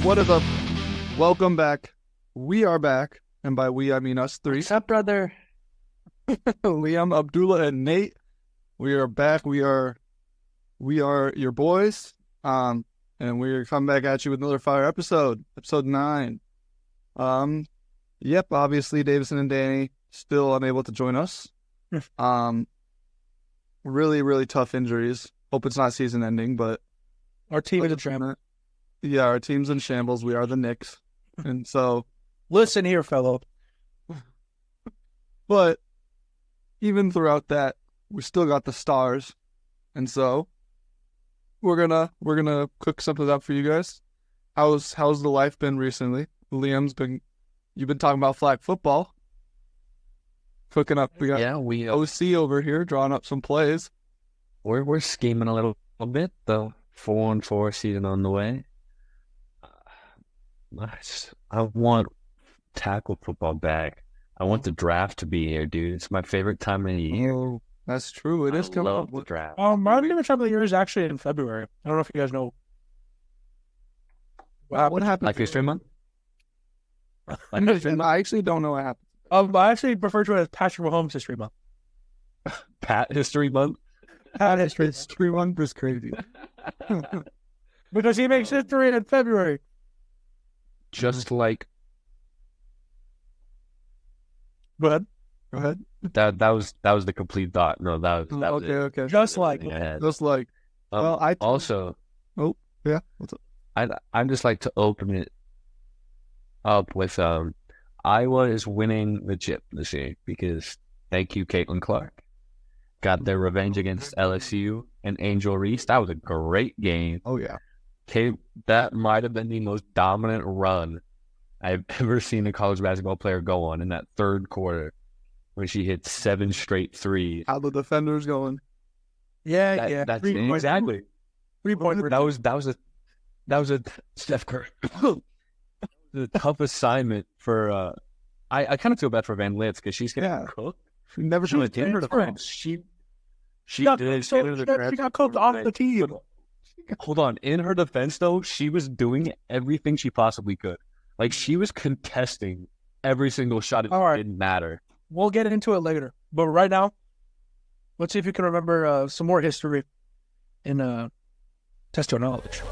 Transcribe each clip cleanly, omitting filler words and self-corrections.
What is up? Welcome back. We are back, and by we I mean us three. What's up, brother? Liam, Abdullah, and Nate. We are back. We are your boys. And we're coming back at you with another fire episode 9. Yep, obviously Davison and Danny still unable to join us. Really, really tough injuries. Hope it's not season ending, but Our team is in shambles. yeah, our team's in shambles. We are the Knicks. And so, Listen here, fellow. but even throughout that, we still got the stars. And so we're gonna cook something up for you guys. How's the life been recently? You've been talking about flag football. Cooking up. We got we OC over here drawing up some plays. We're scheming a little bit. The 4-4 season on the way. I want tackle football back. I want the draft to be here, dude. It's my favorite time of the year. Oh, that's true. It is I coming love up. the draft. my favorite time of the year is actually in February. I don't know if you guys know. What happened? Like History Month? I actually don't know what happened. I actually refer to it as Patrick Mahomes History Month. Pat History Month? Pat History Month. 3-1 is crazy. Because he makes history in February. Just like Go ahead. that was the complete thought. No, that was Okay. Just like. Yeah. Just like, well, I also yeah. What's up? I just like to open it up with Iowa is winning the chip this year because thank you, Caitlin Clark. Got their revenge against LSU and Angel Reese. That was a great game. Oh yeah. That might have been the most dominant run I've ever seen a college basketball player go on in that third quarter when she hit 7 straight threes. How the defenders going? Yeah. That's 3 points. exactly. 3 points. That was a Steph Curry. The tough assignment for. I kind of feel bad for Van Litz because she's getting cooked. She never should have She got did. she got cooked off the team. Hold on. In her defense, though, she was doing everything she possibly could. Like, she was contesting every single shot. It All right. didn't matter. We'll get into it later. But right now, let's see if you can remember some more history in Test Your Knowledge.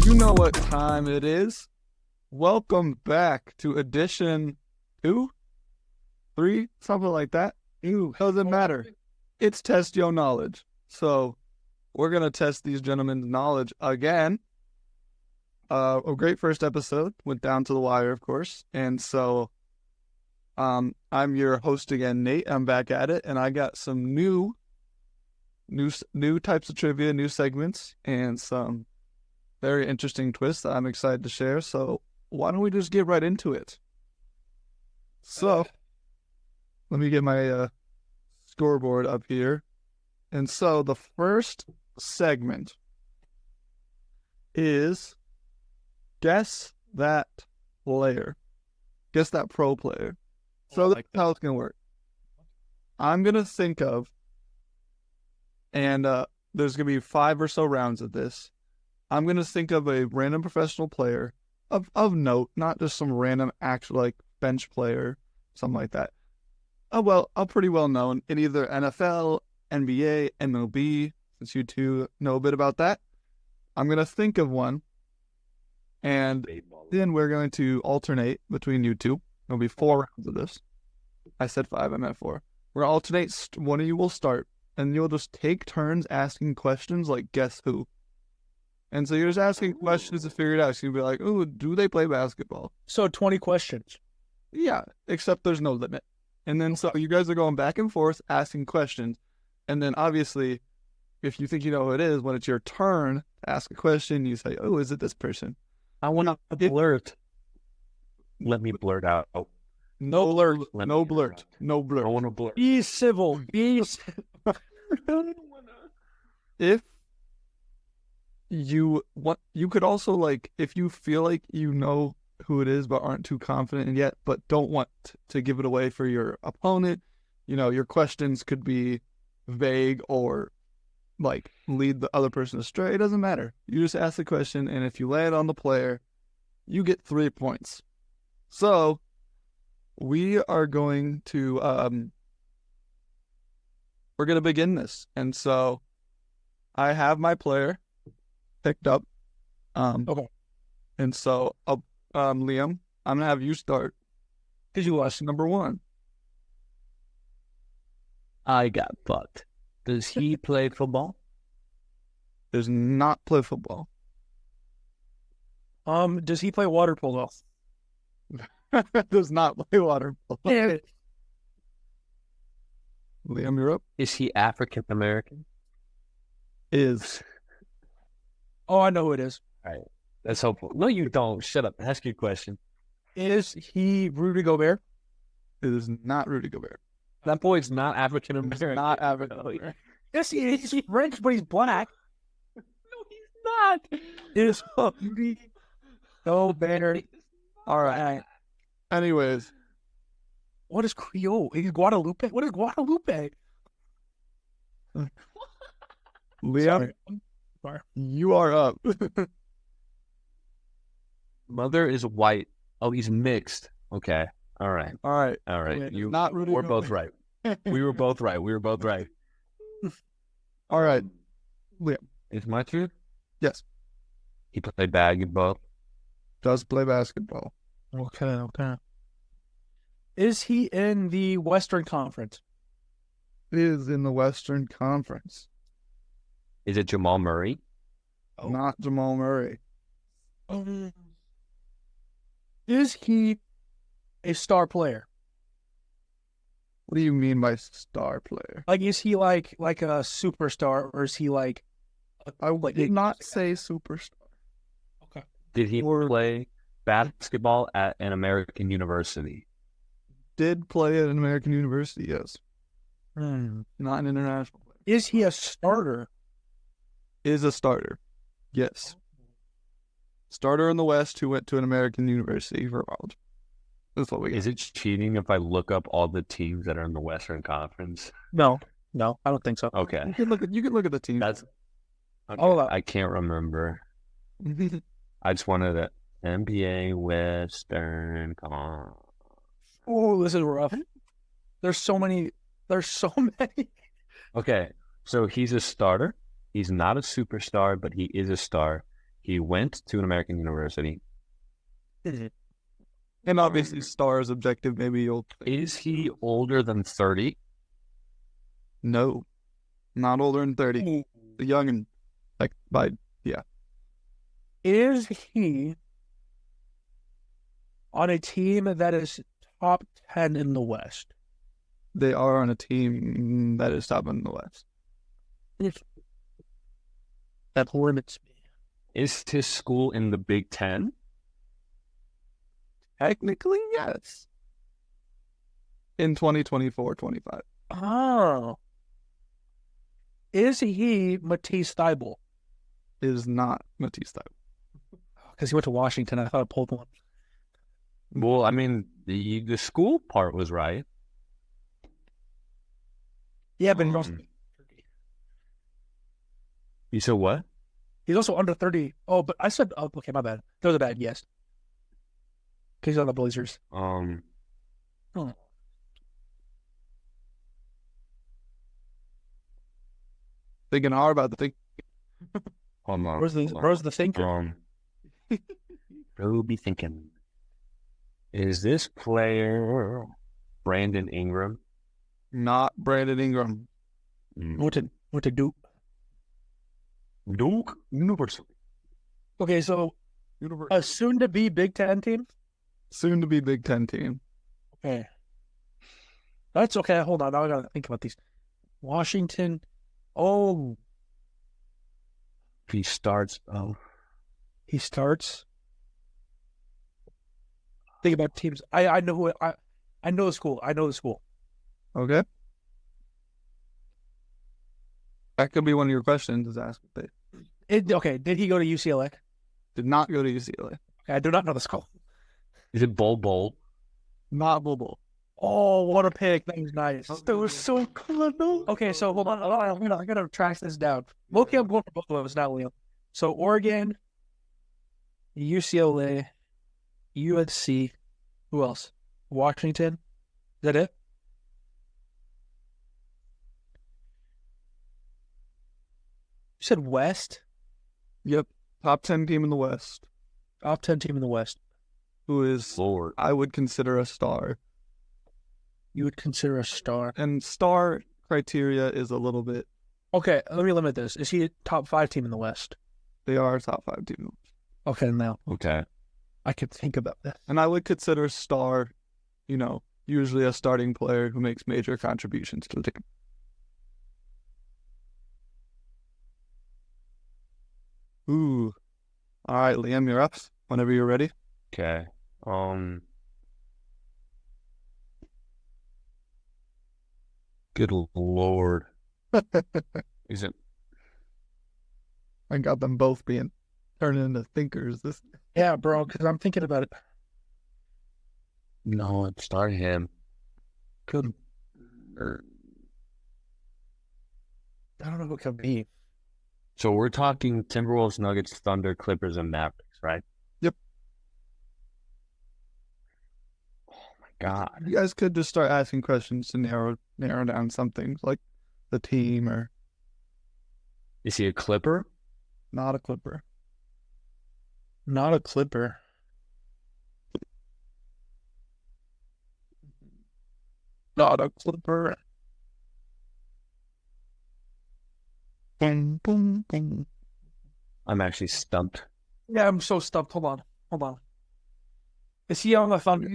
You know what time it is. Welcome back to edition 2, 3, something like that. Doesn't matter. It's Test Your Knowledge. So we're going to test these gentlemen's knowledge again. A great first episode. Went down to the wire, of course. And so I'm your host again, Nate. I'm back at it. And I got some new types of trivia, new segments, and some very interesting twists that I'm excited to share. So why don't we just get right into it? So let me get my scoreboard up here. And so the first segment is guess that player. Guess that pro player. So that's how it's going to work. I'm going to think of, and there's going to be 5 or so rounds of this. I'm going to think of a random professional player of note, not just some random actual like bench player, something like that. A pretty well known in either NFL, NBA, MLB, since you two know a bit about that. I'm going to think of one, and then we're going to alternate between you two. There'll be 4 rounds of this. I said 5, I meant 4. We're going to alternate. One of you will start, and you'll just take turns asking questions like guess who. And so you're just asking questions to figure it out. So you'll be like, "Ooh, do they play basketball?" So 20 questions. Yeah, except there's no limit. And then so you guys are going back and forth asking questions. And then obviously, if you think you know who it is, when it's your turn to ask a question, you say, "Oh, is it this person?" I want to blurt. Let me blurt out. Oh, No blurt. Let No me blurt. No I blurt. want to blurt. Be civil. Be If you want, you could also, like, if you feel like you know who it is but aren't too confident yet, but don't want to give it away for your opponent, you know, your questions could be vague or like lead the other person astray. It doesn't matter. You just ask the question, and if you land on the player, you get 3 points. So we are going to we're going to begin this. And so I have my player picked up. Okay. And so Liam, I'm going to have you start. Because you lost. Number 1. I got fucked. Does he play football? Does not play football. Does he play water polo? Does not play water polo. Yeah. Liam, you're up. Is he African American? Is. Oh, I know who it is. All right. That's hopeful. No, you don't. Shut up. Ask your question. Is he Rudy Gobert? It is not Rudy Gobert. That boy's not African American. Not African American. Yes, he is. He's French, but he's black. No, he's not. It is Rudy Gobert. All right. Anyways, What is Creole? He's Guadalupe. What is Guadalupe? Liam, Sorry. you are up. Mother is white. Oh, he's mixed. Okay. All right. All right. All right. Wait, You not Rudy we're both Gobert. right. We were both right. We were both right. All right. Liam. It's my turn? Yes. He played basketball. Does play basketball. Okay. Is he in the Western Conference? Is in the Western Conference. Is it Jamal Murray? Oh. Not Jamal Murray. Is he a star player? What do you mean by star player? Like, is he like a superstar, or is he like? I would not say superstar. Okay. Did he play basketball at an American university? Did play at an American university, yes. Not an international player. Is he a starter? Is a starter. Yes. Starter in the West who went to an American university for college. That's what we got. Is it cheating if I look up all the teams that are in the Western Conference? No, I don't think so. Okay. You can look at the team. That's okay. Hold up. I can't remember. I just wanted the NBA Western Conference. Oh, this is rough. There's so many. Okay, so he's a starter. He's not a superstar, but he is a star. He went to an American university. And obviously star is objective. Maybe you'll... Is he older than 30? No. Not older than 30. Young and Is he on a team that is top 10 in the West? They are on a team that is top in the West. That limits me. Is his school in the Big Ten? Technically, yes. In 2024-25. Oh. Is he Matisse Thybulle? Is not Matisse Thybulle. Because he went to Washington. I thought I pulled one. Well, I mean, the school part was right. Yeah, but You said what? he's also under 30. Oh, but I said, oh, okay, my bad. That was a bad guess. Because he's on the Blazers. Thinking hard about the thing. Hold on. Where's the thinker? Bro, be thinking. Is this player Brandon Ingram? Not Brandon Ingram. Went to Duke. Duke University. Okay, so a soon-to-be Big Ten team? Soon to be Big Ten team. Okay. That's okay. Hold on. Now I got to think about these. Washington. Oh, He starts. Oh, he starts. Think about teams. I know who I know the school. I know the school. Okay. That could be one of your questions. Is ask if they Okay, did he go to UCLA? did not go to UCLA. Okay, I do not know the school. is it Bol Bol? Not Bull. Oh, what a pick. That was nice. That was so close. Okay, so hold on. I gotta track this down. Loki, I'm going for both of those, not Liam. So Oregon, UCLA, USC. Who else? Washington. Is that it? You said West? Yep. Top 10 team in the West. Top 10 team in the West. Who is, Lord. I would consider a star. You would consider a star. And star criteria is a little bit, Okay, let me limit this. Is he a top 5 team in the West? they are a top 5 team. Okay, now Okay. I could think about this. And I would consider star, usually a starting player who makes major contributions to the team. Ooh. All right, Liam, you're up whenever you're ready. Okay. Good Lord. Is it? I got them both being turned into thinkers. Yeah, bro, because I'm thinking about it. No, it's not him. Could Or- I don't know who it could be. So we're talking Timberwolves, Nuggets, Thunder, Clippers, and Mavericks, right? Yep. Oh my God. You guys could just start asking questions to narrow down something like the team or Is he a Clipper? not a Clipper. Not a Clipper. Not a Clipper. Boom, boom, boom. I'm actually stumped. Yeah, I'm so stumped. Hold on. Is he on the Thunder?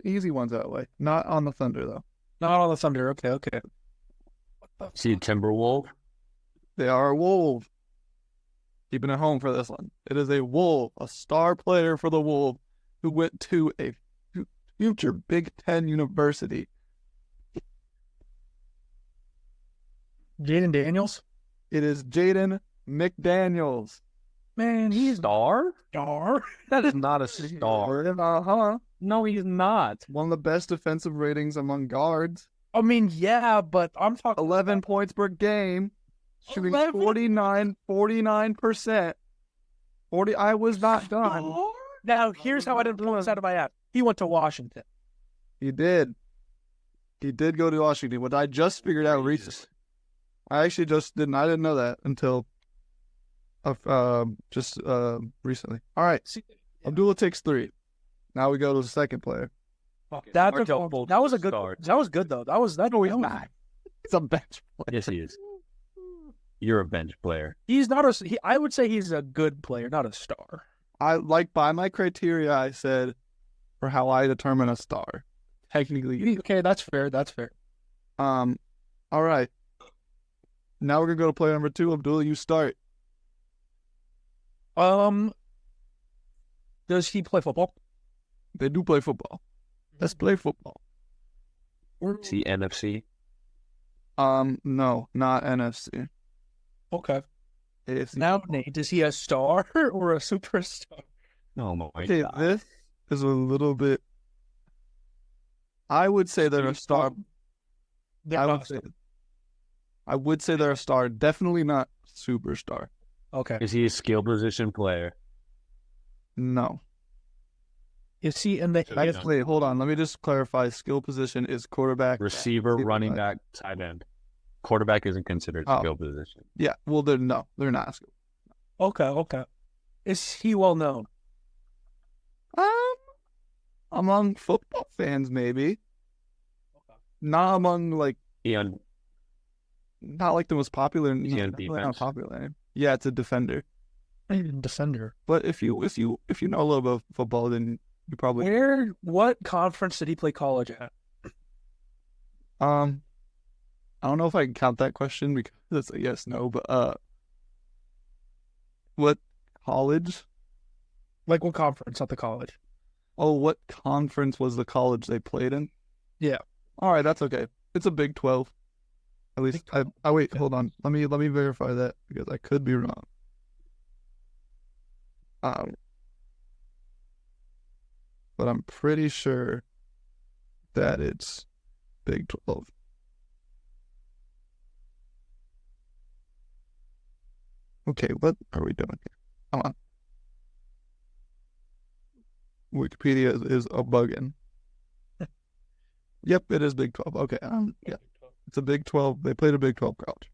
Easy ones that way. Not on the Thunder, though. Not on the Thunder. Okay. Is he a Timberwolf? They are a Wolf. Keeping it home for this one. It is a Wolf, a star player for the Wolf who went to a future Big Ten university. Jaden Daniels? It is Jaden McDaniels. Man, he's Star? star. That is not a star. Uh-huh. No, he's not. One of the best defensive ratings among guards. I mean, yeah, but I'm talking 11 points per game. Shooting 11? 49%. I was not done. Now, here's how I didn't pull this out of my ass. He went to Washington. He did. He did go to Washington, what I just figured out recently. I actually just didn't. I didn't know that until recently. All right. Abdullah takes 3. Now we go to the second player. That Markel Fultz was a good. starts. That was good though. That was. He's a bench player. Yes, he is. You're a bench player. He's not a. I would say he's a good player, not a star. I like by my criteria. I said for how I determine a star. Technically, Okay, that's fair. all right. Now we're gonna go to player number 2. Abdullah, you start. Does he play football? They do play football. Let's play football. Is he NFC? No, not NFC. Okay. AFC. Now, Nate, is he a star or a superstar? Oh my Okay, God. this is a little bit. I would say they're a star. I would say they're a star. Definitely not superstar. Okay. Is he a skill position player? No. Is he in the? I guess- Wait, hold on. Let me just clarify. Skill position is quarterback. Receiver, Receiver, running right. back, tight end. Quarterback isn't considered Oh. skill position. Yeah. Well, they're not. Okay. Is he well known? Among football fans, maybe. Not among not like the most popular. Is he on definitely not defense? popular name. Yeah, it's a defender. Defender. But if you know a little bit of football, then you probably What conference did he play college at? I don't know if I can count that question because it's a yes no, but what college? Like what conference, not the college? Oh, what conference was the college they played in? Yeah. All right, that's okay. It's a Big 12. At least Big 12. I wait, hold on. Let me verify that because I could be wrong. But I'm pretty sure that it's Big 12. Okay, what are we doing here? Come on. Wikipedia is a bugging. Yep, it is Big 12. Okay, yeah. It's a Big 12. They played a Big 12 college.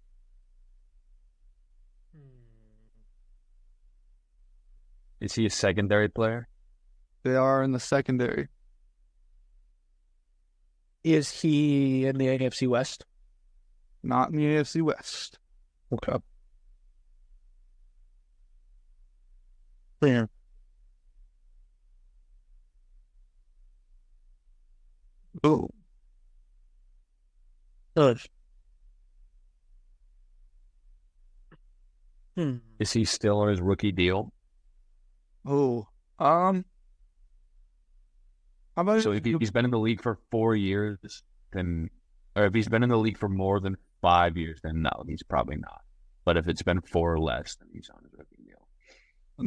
Is he a secondary player? They are in the secondary. Is he in the AFC West? Not in the AFC West. Okay. There. Oh. Good. Is he still on his rookie deal? Oh. How about So if he's been in the league for 4 years, then, or if he's been in the league for more than 5 years, then no, he's probably not. But if it's been 4 or less, then he's on his rookie deal.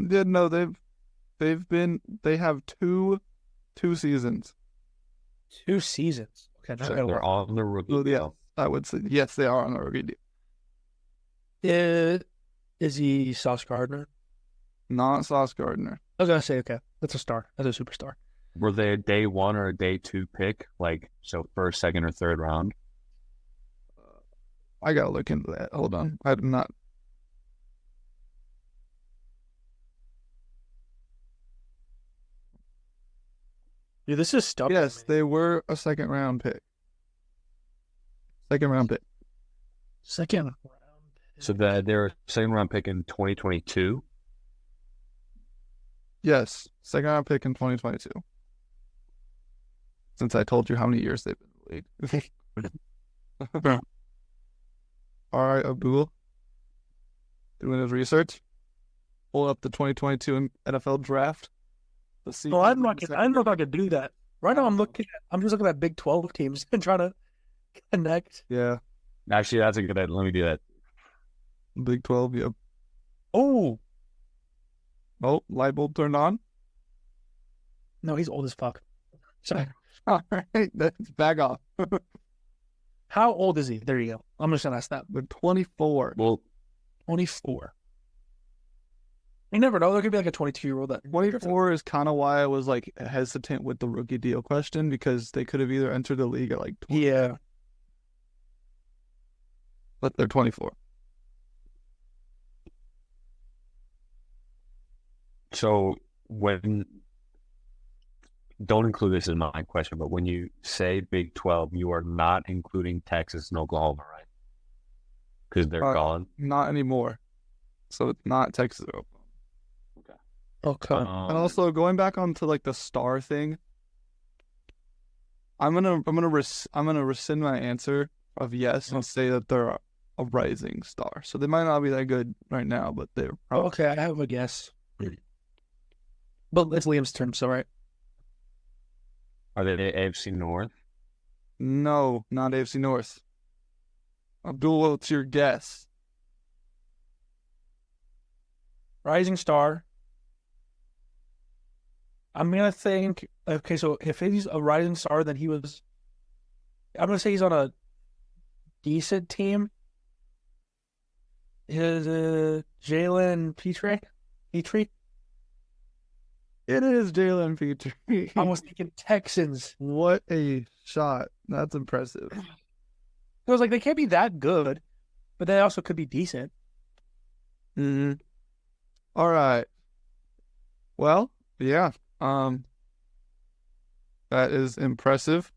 Yeah, no, they have two seasons. 2 seasons. Okay, So they're on the rookie Oh, yeah, deal. I would say yes, they are on a rookie deal. Is he Sauce Gardner? Not Sauce Gardner. I was gonna say, okay, that's a star. That's a superstar. Were they a day 1 or a day 2 pick? Like, so first, second, or third round? I gotta look into that. Hold on. I'm not. Dude, this is stuff. Yes, they were a second round pick. Second round pick. Second round. So they're a second round pick in 2022. Yes, second round pick in 2022. Since I told you how many years they've been in the league. All right, Abdul. Doing his research. Pull up the 2022 NFL draft. Oh, I don't know if I could do that. Right now, I'm just looking at Big 12 teams and trying to connect. Yeah, Actually, that's a good idea. Let me do that. Big 12. Yep. Oh Light bulb turned on. no, he's old as fuck. Sorry. All right, that's back off. How old is he? There you go. I'm just gonna ask that. They're 24. Well, 24. You never know. There could be like a 22-year-old that 24 is kind of why I was like hesitant with the rookie deal question, because they could have either entered the league at like 20, Yeah. but they're 24. so don't include this in my question, but when you say Big 12, you are not including Texas and Oklahoma, right? Because they're gone. Not anymore. So it's not Texas or Oklahoma. Okay. And also going back onto like the star thing, I'm gonna rescind my answer of yes and say that they're a rising star. So they might not be that good right now, but they're probably. Okay, I have a guess. But it's Liam's turn, so right. Are they the AFC North? No, not AFC North. Abdul, what's your guess? Rising star. I'm gonna think. Okay, so if he's a rising star, then I'm gonna say he's on a decent team. Is Jalen Petrie? It is Jalen Petrie. I was thinking Texans. What a shot! That's impressive. I was like, they can't be that good, but they also could be decent. Mm-hmm. All right. Well, yeah. That is impressive.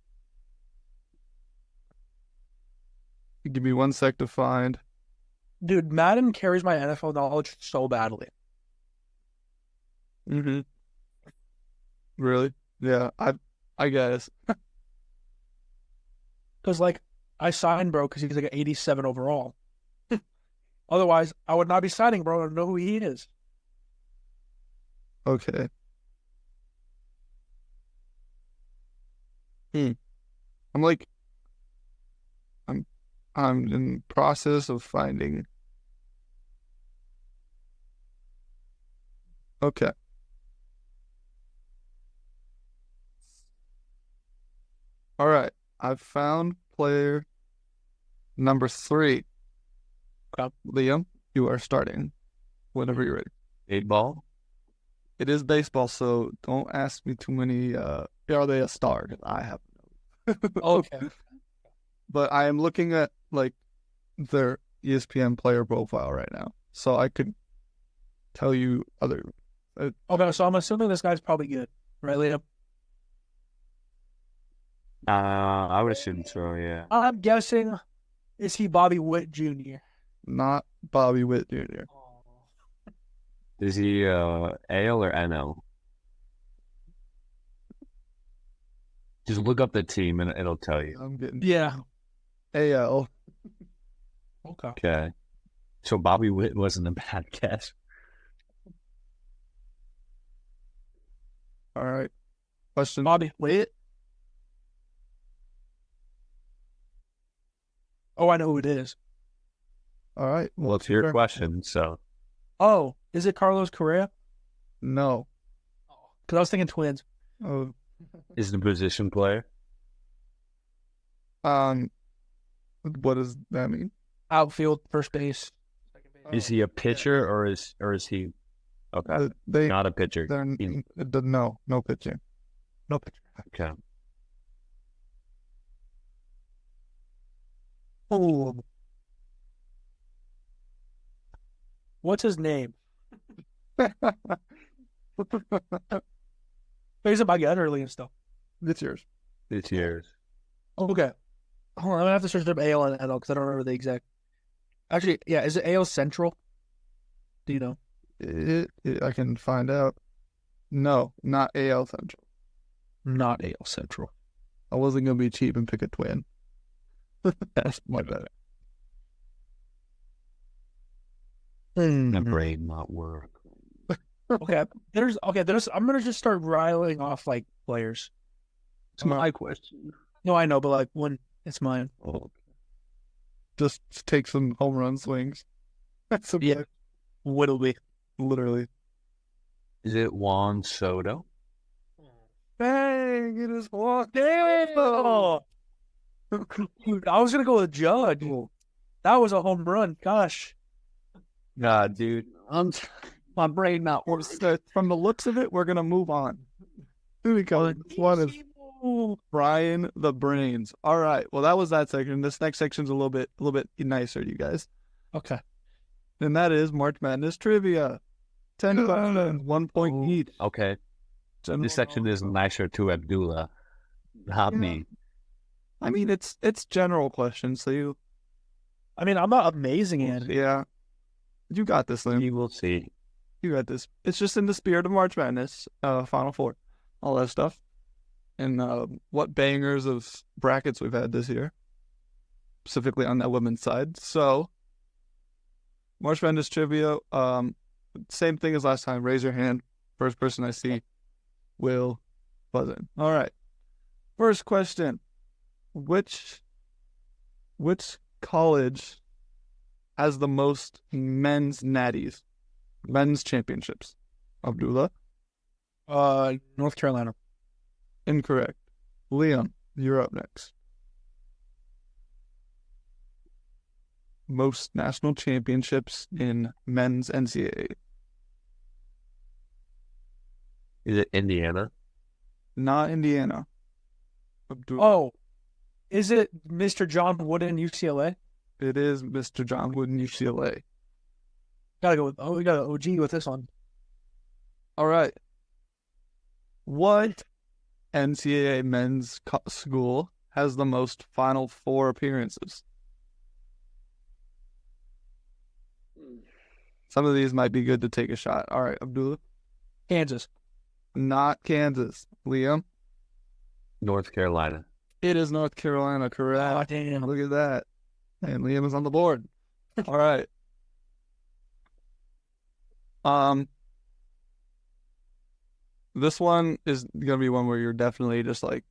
Give me 1 sec to find. Dude, Madden carries my NFL knowledge so badly. Mm-hmm. Really? Yeah, I guess. Because, like, I signed bro because he's like an 87 overall. Otherwise, I would not be signing bro. I don't know who he is. Okay. I'm in process of finding. Okay. All right. I've found player number 3. Okay. Liam, you are starting whenever you're ready. 8-ball? It is baseball, so don't ask me too many. Are they a star? 'Cause I have no. Okay. But I am looking at like their ESPN player profile right now, so I could tell you other. Okay, so I'm assuming this guy's probably good, right, Liam? I would assume so, yeah. I'm guessing, is he Bobby Witt Jr.? Not Bobby Witt Jr. Is he AL or NL? Just look up the team and it'll tell you. I'm getting Yeah. AL. Okay. Okay. So Bobby Witt wasn't a bad guess. All right. Question. Bobby Witt. Oh, I know who it is. All right. Well, it's your question, so. Oh, is it Carlos Correa? No. Because I was thinking Twins. Oh. Is the position player? What does that mean? Outfield, first base. Is he a pitcher or is he okay? Not a pitcher. No pitching. No pitcher. Okay. Oh. What's his name? He's in my gut early and stuff. It's yours. It's yours. Okay. Hold on, I'm gonna have to search up AL and NL because I don't remember the exact. Actually, yeah, is it AL Central? Do you know? I can find out. No, not AL Central. Not AL Central. I wasn't gonna be cheap and pick a twin. That's my bad. My brain not work. Okay. There's I'm gonna just start riling off like players. It's my question. No, I know, but like when it's mine. Oh. Just take some home run swings. That's a Yeah. What'll be? Literally. Is it Juan Soto? Bang! It is Juan. Damn! Dude, I was gonna go with Judge. That was a home run. Gosh. God, dude. My brain not working. From the looks of it, we're gonna move on. Here we go. One is Brian the Brains. All right. Well, that was that section. This next section's a little bit nicer, you guys. Okay. And that is March Madness trivia. 10 questions, 1 point each. Okay. This section is nicer to Abdullah, not me. I mean, it's general questions, so you. I mean, I'm not amazing at it. Yeah. You got this, Liam. You will see. You got this. It's just in the spirit of March Madness, Final Four, all that stuff. And what bangers of brackets we've had this year, specifically on that women's side. So, March Madness trivia, same thing as last time. Raise your hand. First person I see will buzz in. All right. First question. Which college has the most men's championships? Abdullah? North Carolina. Incorrect. Liam, you're up next. Most national championships in men's NCAA. Is it Indiana? Not Indiana. Abdullah. Oh, is it Mr. John Wooden UCLA? It is Mr. John Wooden UCLA. Gotta go with we got an OG with this one. All right. What NCAA men's school has the most Final Four appearances? Some of these might be good to take a shot. All right, Abdullah. Kansas. Not Kansas. Liam. North Carolina. It is North Carolina, correct. Oh, damn. Look at that. And Liam is on the board. All right. This one is gonna be one where you're definitely just like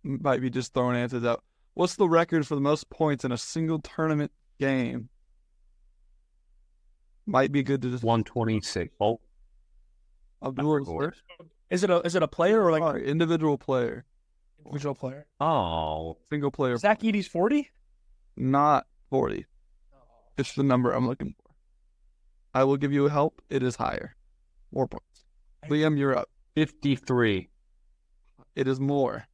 might be just throwing answers out. What's the record for the most points in a single tournament game? Might be good to just 126. Oh, Abdullah first. Is it a player or like Sorry, individual player? Individual player. Oh, Single player. Zach Edey's 40? Not 40. It's the number I'm looking for. I will give you a help. It is higher. More points. Liam, you're up. 53. It is more.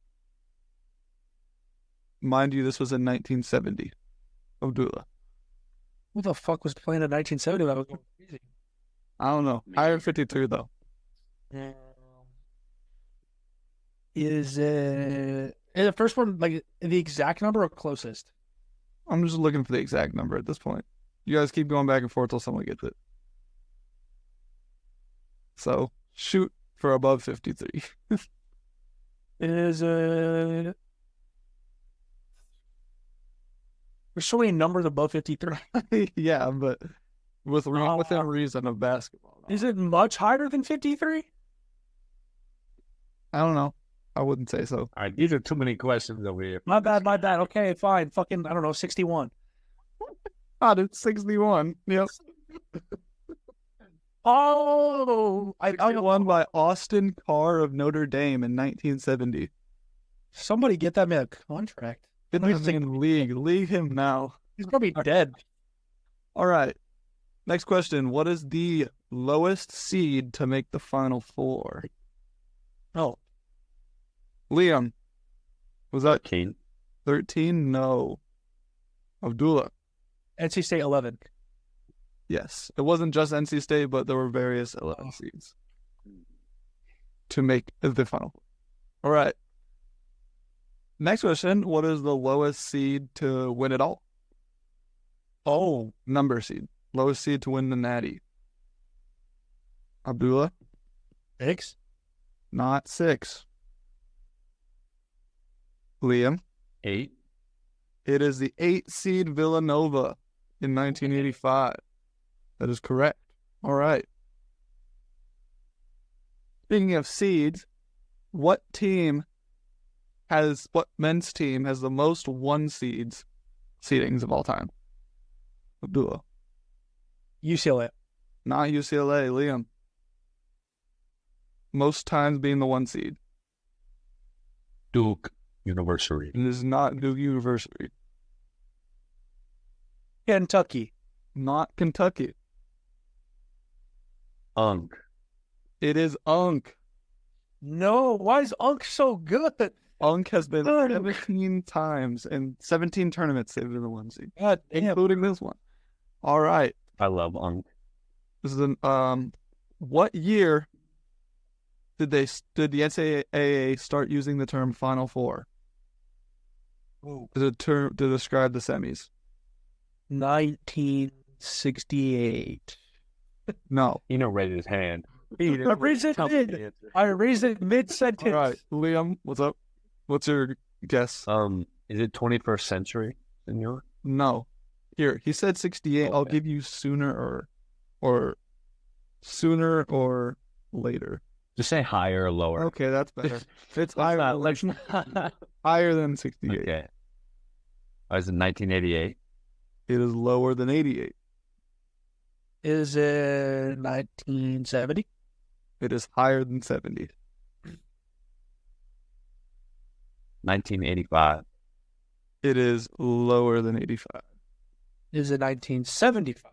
Mind you, this was in 1970. Dullah. Who the fuck was playing in 1970? That was going crazy. I don't know. Higher than 53, though. Is the first one like the exact number or closest? I'm just looking for the exact number at this point. You guys keep going back and forth till someone gets it. So, shoot for above 53. Is there's so many numbers above 53. Yeah, but within reason of basketball. Is it much higher than 53? I don't know. I wouldn't say so. All right, these are too many questions over here. My bad. Okay, fine. Fucking, I don't know, 61. It's 61. Yep. Oh, I won by Austin Carr of Notre Dame in 1970. Somebody get that man a contract. Get that man in the league. Leave him now. He's probably dead. All right. Next question. What is the lowest seed to make the Final Four? Oh. Liam. Was that 13? 13? No. Abdullah. NC State 11. Yes. It wasn't just NC State, but there were various 11 seeds to make the Final Four. All right. Next question. What is the lowest seed to win it all? Oh. Number seed. Lowest seed to win the Natty. Abdullah? 6? Not 6. Liam? 8? It is the 8 seed Villanova in 1985. That is correct. All right. Speaking of seeds, what men's team has the most 1 seedings of all time? Abdullah. UCLA. Not UCLA. Liam. Most times being the 1 seed. Duke University. And this is not Duke University. Kentucky. Not Kentucky. Unk. It is Unk. No, why is Unk so good? Unk has been 17 times and 17 tournaments they've been the 1 seed. God damn. Including this one. All right. I love Unk. This is what year did the NCAA start using the term Final Four? To describe the semis? 1968. No. Eno raised his hand. I raised it mid-sentence. All right, Liam, what's up? What's your guess? Is it 21st century, senor? No. Here, he said 68. Okay. I'll give you sooner or later. Just say higher or lower. Okay, that's better. It's Let's higher, not. higher than 68. Okay. Oh, is it 1988? It is lower than 88. Is it 1970? It is higher than 70. 1985. It is lower than 85. Is it 1975?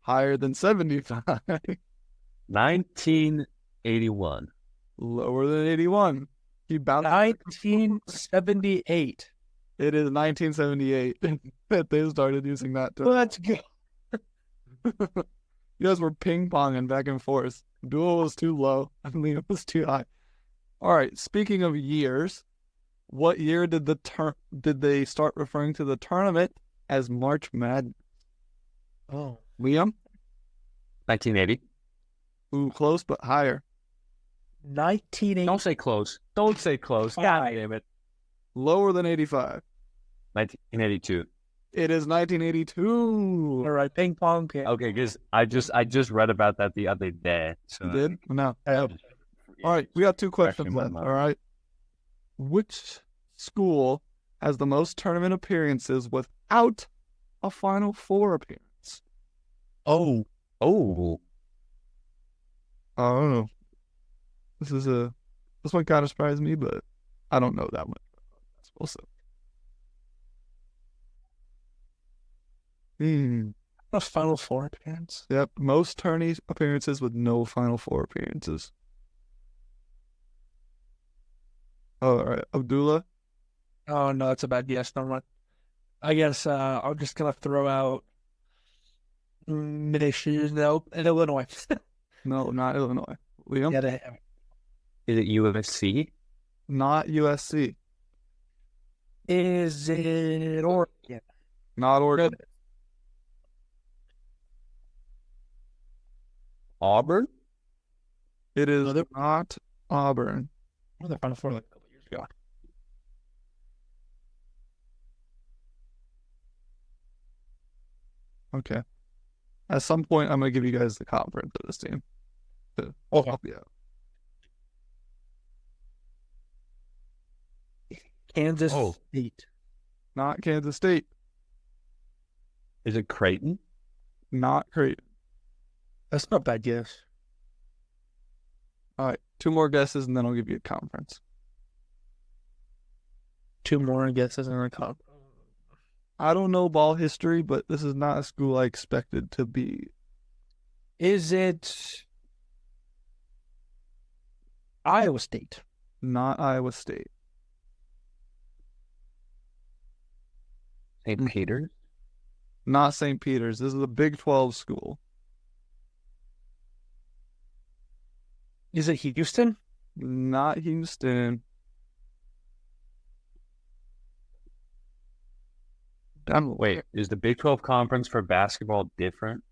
Higher than 75. 1981. Lower than 81. He bounced. 1978. It is 1978 that they started using that term. Let's go. You guys were ping-ponging back and forth. Duel was too low and Liam was too high. All right, speaking of years, what year did they start referring to the tournament as March Madness? Oh. Liam? 1980. Ooh, close but higher. 1980. Don't say close. Don't say close. God damn it. Lower than 85. 1982. It is 1982. All right, ping pong. Okay, because I just read about that the other day. So You did? No. Yeah. All right, we got 2 questions Fresh in my left. mind. All right. Which school has the most tournament appearances without a Final Four appearance? Oh. I don't know. This one kind of surprised me, but I don't know that much about basketball, so. A Final Four appearance. Yep, most tourney appearances with no Final Four appearances. Oh, all right, Abdullah. Oh no, that's a bad guess. Never mind. I guess I'm just gonna throw out Michigan. No, in Illinois. No, not Illinois. Liam. Yeah, they have. Is it USC? Not USC. Is it Oregon? Not Oregon. Good. Auburn? It is No, they're- not Auburn. Well, they're Final Four like a couple years ago. Okay. At some point, I'm gonna give you guys the conference of this team to Okay. help you out. Kansas Oh. State. Not Kansas State. Is it Creighton? Not Creighton. That's not a bad guess. All right, 2 more guesses, and then I'll give you a conference. 2 more guesses and a comp. I don't know ball history, but this is not a school I expected to be. Is it Iowa State? Not Iowa State. St. Peter's? Not St. Peter's. This is a Big 12 school. Is it Houston? Not Houston. Wait, is the Big 12 conference for basketball different?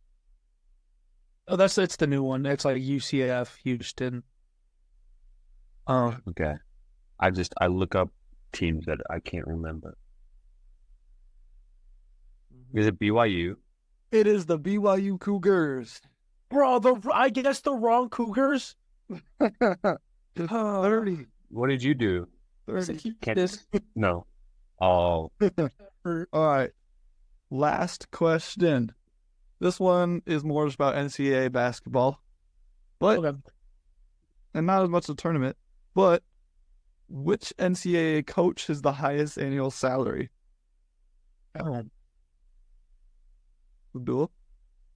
Oh, it's the new one. It's like UCF, Houston. Oh, okay. I look up teams that I can't remember. Is it BYU? It is the BYU Cougars. Bro, I guess the wrong Cougars. 30. What did you do? 30. This. No. Oh, All right. Last question. This one is more just about NCAA basketball, but Okay. and not as much a tournament. But which NCAA coach has the highest annual salary? Oh. Abdul?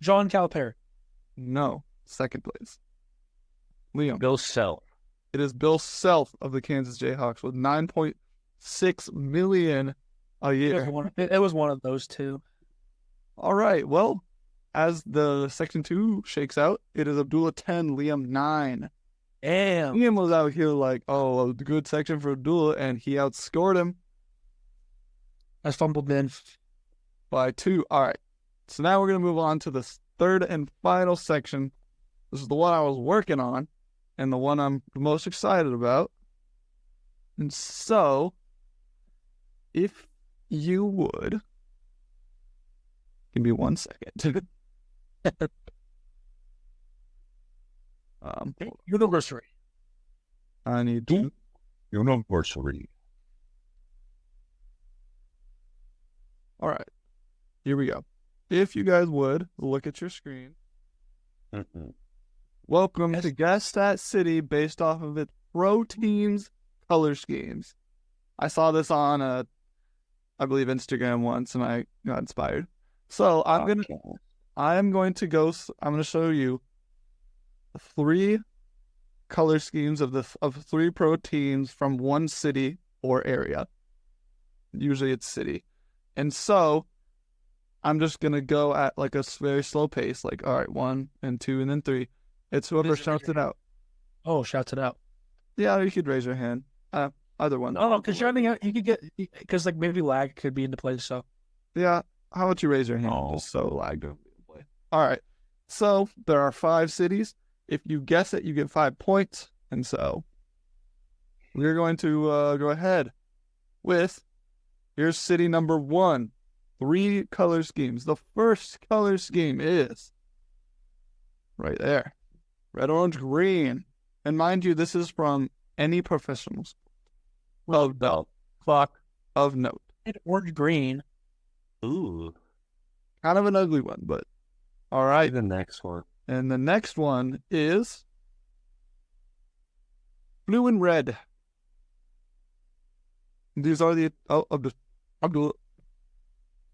John Calipari. No. Second place. Liam. Bill Self. It is Bill Self of the Kansas Jayhawks with $9.6 million a year. It was one of those two. All right. Well, as the section 2 shakes out, it is Abdullah 10, Liam 9. Damn. Liam was out here like, oh, a good section for Abdullah, and he outscored him I fumbled in. by 2. All right. So now we're going to move on to the third and final section. This is the one I was working on and the one I'm the most excited about. And so, if you would, give me 1 second. University. I need to. University. All right. Here we go. If you guys would, look at your screen. Mm-mm. Welcome Yes. to Guess That City based off of its pro teams color schemes. I saw this on, I believe, Instagram once, and I got inspired. So I'm going to show you 3 color schemes of 3 pro teams from one city or area. Usually it's city. And so I'm just going to go at like a very slow pace, like, all right, 1 and 2 and then 3. It's whoever shouts it out. Oh, shouts it out. Yeah, you could raise your hand. Either one. No, because you're you could get, because like maybe lag could be into place. So Yeah, how about you raise your hand? Oh. Just so lag don't be in play. All right. So there are 5 cities. If you guess it, you get 5 points. And so we're going to go ahead with here's city number 1. 3 color schemes. The first color scheme is right there. Red, orange, green. And mind you, this is from any professional sport. Of note. fuck. Of note. Orange green. Ooh. Kind of an ugly one, but all right. The next one. And the next one is blue and red. These are the Abdullah.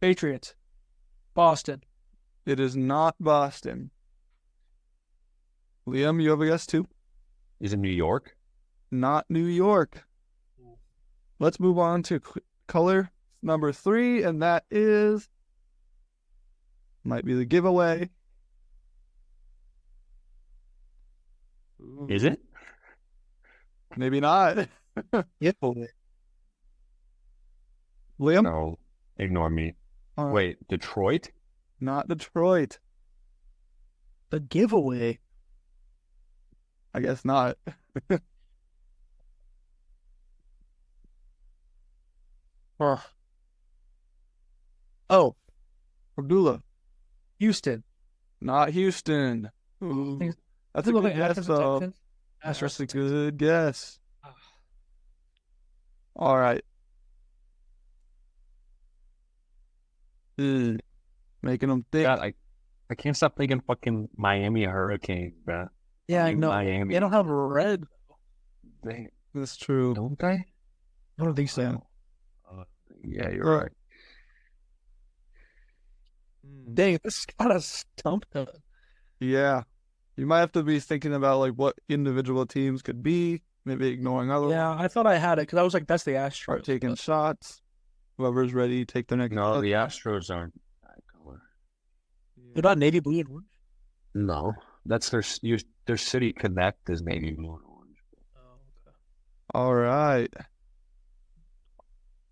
Patriots. Boston. It is not Boston. Liam, you have a guess too? Is it New York? Not New York. Let's move on to color number 3, and that is might be the giveaway. Is it? Maybe not. Yep. Liam? No. Ignore me. Wait, Detroit? Not Detroit. The giveaway. I guess not. Oh, Abdullah. Houston. Not Houston. Ooh, that's a good guess, though. That's a good guess. All right. Making them think. God, I can't stop thinking fucking Miami Hurricanes, bro. Yeah, I know. Miami. They don't have red. That's true. Don't they? I don't think so. Yeah, you're right. Dang, this kind of stumped us. Yeah. You might have to be thinking about like what individual teams could be, maybe ignoring other Yeah, I thought I had it because I was like, that's the Astros. start taking shots. Whoever's ready, take their next No, shot. the Astros aren't that color. They're not navy blue and orange. No, that's their city connect is navy blue and orange. Oh, okay. All right.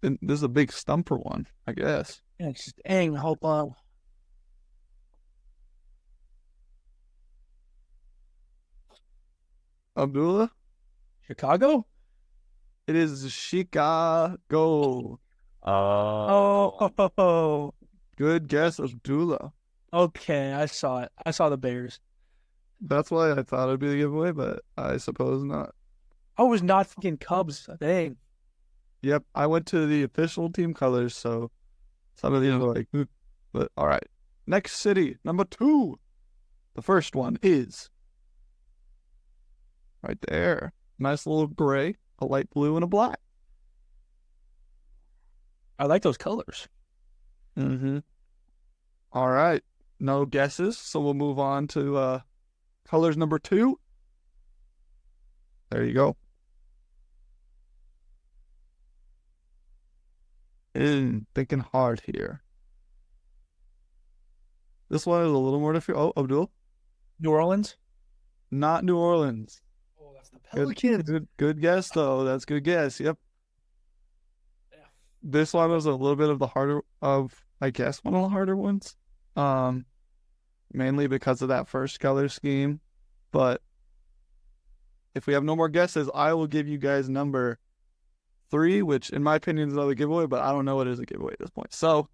And this is a big stumper one, I guess. Yeah, just, dang, hold on. Abdullah? Chicago? It is Chicago. Oh. Good guess, Abdullah. Okay, I saw it. I saw the Bears. That's why I thought it'd be the giveaway, but I suppose not. I was not thinking Cubs. Dang. Yep, I went to the official team colors, so some of these are like, but all right. Next city, number 2. The first one is right there. Nice little gray, a light blue, and a black. I like those colors. Mm-hmm. All right. No guesses, so we'll move on to colors number 2. There you go. Thinking hard here. This one is a little more difficult. Oh, Abdul? New Orleans? Not New Orleans. Oh, that's the Pelicans. Good guess, though. That's a good guess. Yep. Yeah. This one was a little bit of the harder of, I guess, one of the harder ones. Mainly because of that first color scheme. But if we have no more guesses, I will give you guys number 3, which in my opinion is another giveaway, but I don't know what is a giveaway at this point. So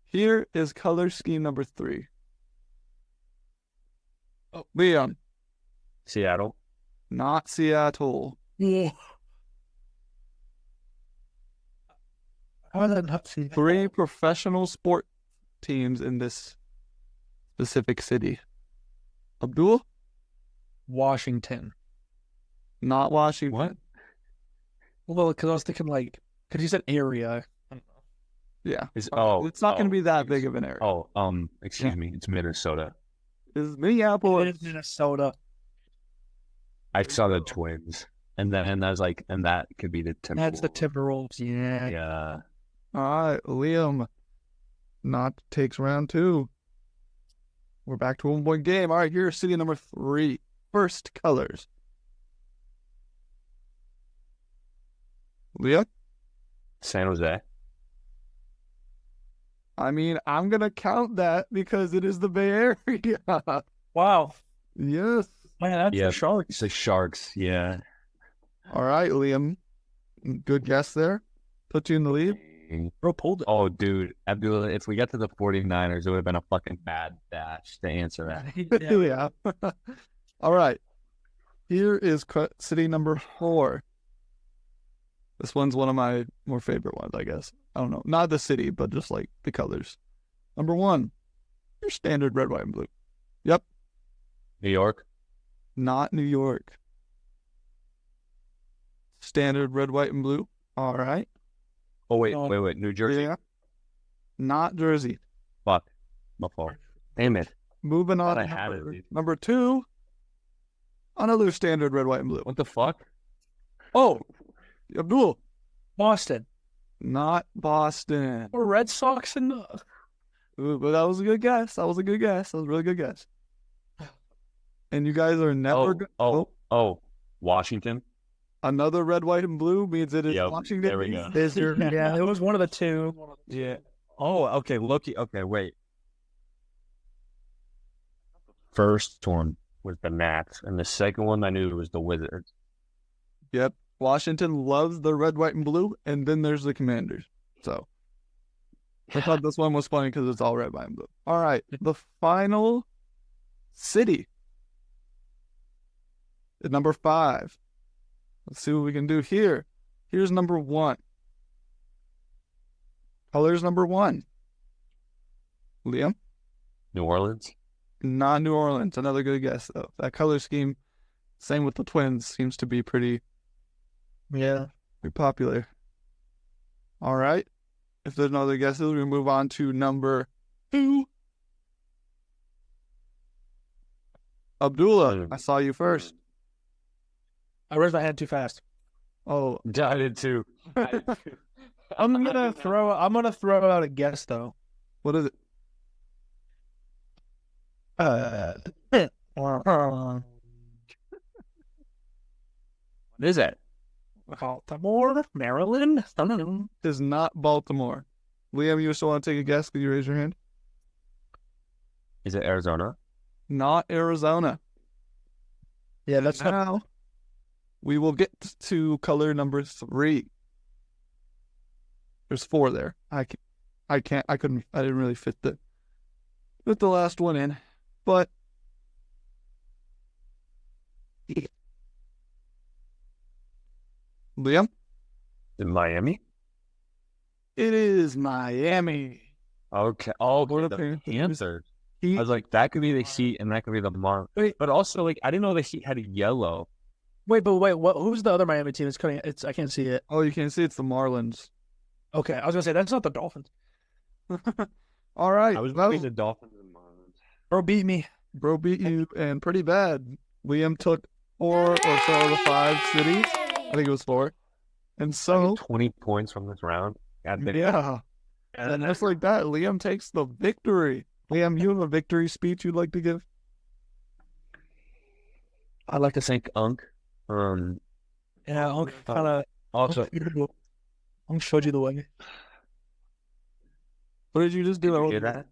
here is color scheme number 3. Oh, Leon. Seattle. Not Seattle. Yeah. How did I not see that? 3 professional sport teams in this specific city. Abdul? Washington. Not Washington. What? Well, because I was thinking like, because you said area. I don't know. Yeah. It's It's not going to be that big of an area. Excuse me. It's Minnesota. It's Minneapolis. It is Minnesota. I saw the Twins, and I was like, and that could be the Timberwolves. That's the Timberwolves. Yeah. Yeah. All right, Liam. Not takes round 2. We're back to a 1-point game. All right, here's city number 3. First colors. Leah? San Jose. I mean, I'm going to count that because it is the Bay Area. Wow. Yes. Man, that's Yeah. the Sharks. It's the Sharks. Yeah. All right, Liam. Good guess there. Put you in the lead. Bro pulled it. Oh, dude. Abdullah, if we got to the 49ers, it would have been a fucking bad dash to answer that. Yeah. Yeah. All right. Here is city number 4. This one's one of my more favorite ones, I guess. I don't know. Not the city, but just like the colors. Number 1, your standard red, white, and blue. Yep. New York. Not New York. Standard red, white, and blue. All right. Oh, wait, No. wait. New Jersey? Yeah. Not Jersey. Fuck. My fault. Damn it. Moving on. Thought I to had it, number, dude. number 2. Another standard red, white, and blue. What the fuck? Oh, Abdul. Boston. Not Boston. Or Red Sox and Ooh, but that was a good guess. That was a really good guess. And you guys are never Washington. Another red, white, and blue means it is Yep, Washington. there we go. yeah, it was one of the two. Yeah. Oh, okay. Okay, wait. First one was the Nats, and the second one I knew was the Wizards. Yep. Washington loves the red, white, and blue, and then there's the Commanders. So I thought this one was funny because it's all red, white, and blue. All right. The final city is number 5. Let's see what we can do here. Here's number 1. Colors number 1. Liam? New Orleans? Not New Orleans. Another good guess, though. That color scheme, same with the Twins, seems to be pretty popular. All right. If there's no other guesses, we move on to number 2. Abdullah, I saw you first. I raised my hand too fast. Oh, Yeah, I did too. I'm gonna throw out a guess though. what is it? What is that? Baltimore, Maryland. I don't know. It is not Baltimore. Liam, you still want to take a guess? Could you raise your hand? Is it Arizona? Not Arizona. Yeah, that's not. Now, we will get to color number 3. There's 4 there. I didn't really fit the last one in, but Liam, In Miami? it is Miami. Okay. Oh, What the a Panthers. Heat. I was like, that could be the Heat, and that could be the Marlins. Wait. But also, like, I didn't know the Heat had a yellow. Wait, what? Who's the other Miami team? It's coming. I can't see it. Oh, you can see it's the Marlins. Okay, I was gonna say that's not the Dolphins. All right. I was That between the Dolphins and Marlins. Bro beat me. Bro beat you, and pretty bad. Liam took 4 or so of the 5 cities. I think it was 4. And so, 20 points from this round. God damn. yeah. And just like that, Liam takes the victory. Liam, you have a victory speech you'd like to give? I'd like to thank Unk. Yeah, I'm kind of. Also, I'm showed you the way. What did you just do? did you hear that?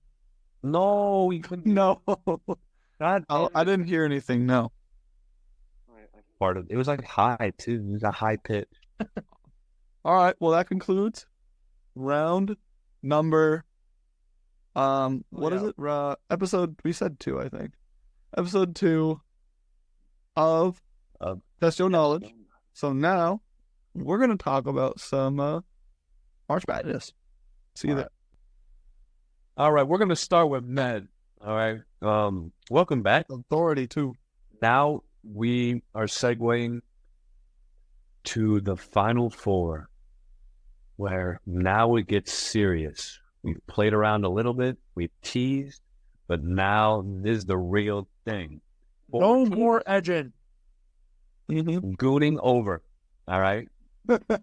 No, we couldn't. No. God, I didn't hear anything, no. Part of it was like high too. It was a high pitch. All right, well, that concludes round number, what is it? Episode, we said 2, I think. Episode 2 of Test Your Knowledge. So now, we're going to talk about some March Madness. See you there. All right, we're gonna start with Med. All right, welcome back. Authority, too. Now we are segueing to the Final Four, where now it gets serious. We've played around a little bit, we've teased, but now this is the real thing. No more edging. Gooning over, all right?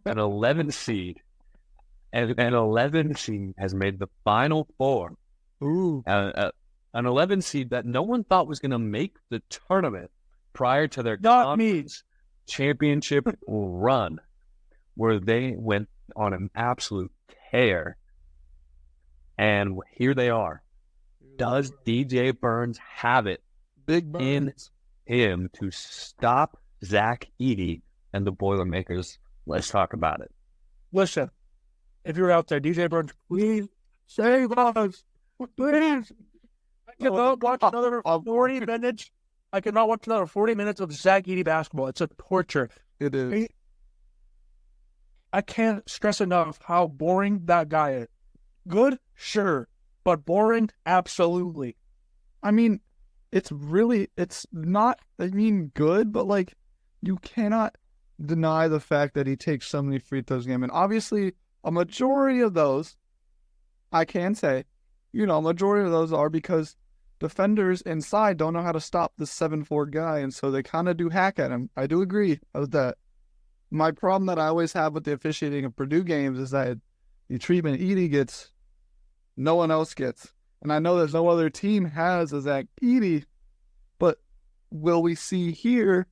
An 11 seed. An 11 seed has made the Final Four. Ooh. An 11 seed that no one thought was going to make the tournament prior to their Not me. conference championship run, where they went on an absolute tear. And here they are. Does DJ Burns have it Big Burns. in him to stop Zach Edey and the Boilermakers? Let's talk about it. Listen, if you're out there, DJ Burns, please save us. Please. I cannot watch another 40 minutes. I cannot watch another 40 minutes of Zach Edey basketball. It's a torture. It is. I can't stress enough how boring that guy is. Good, sure, but boring, absolutely. I mean, it's not, good, but, like, you cannot deny the fact that he takes so many free throws a game. And obviously, a majority of those, I can say, a majority of those are because defenders inside don't know how to stop this 7'4" guy, and so they kind of do hack at him. I do agree with that. My problem that I always have with the officiating of Purdue games is that the treatment Edey gets, no one else gets. And I know there's no other team has a Zach Edey, but will we see here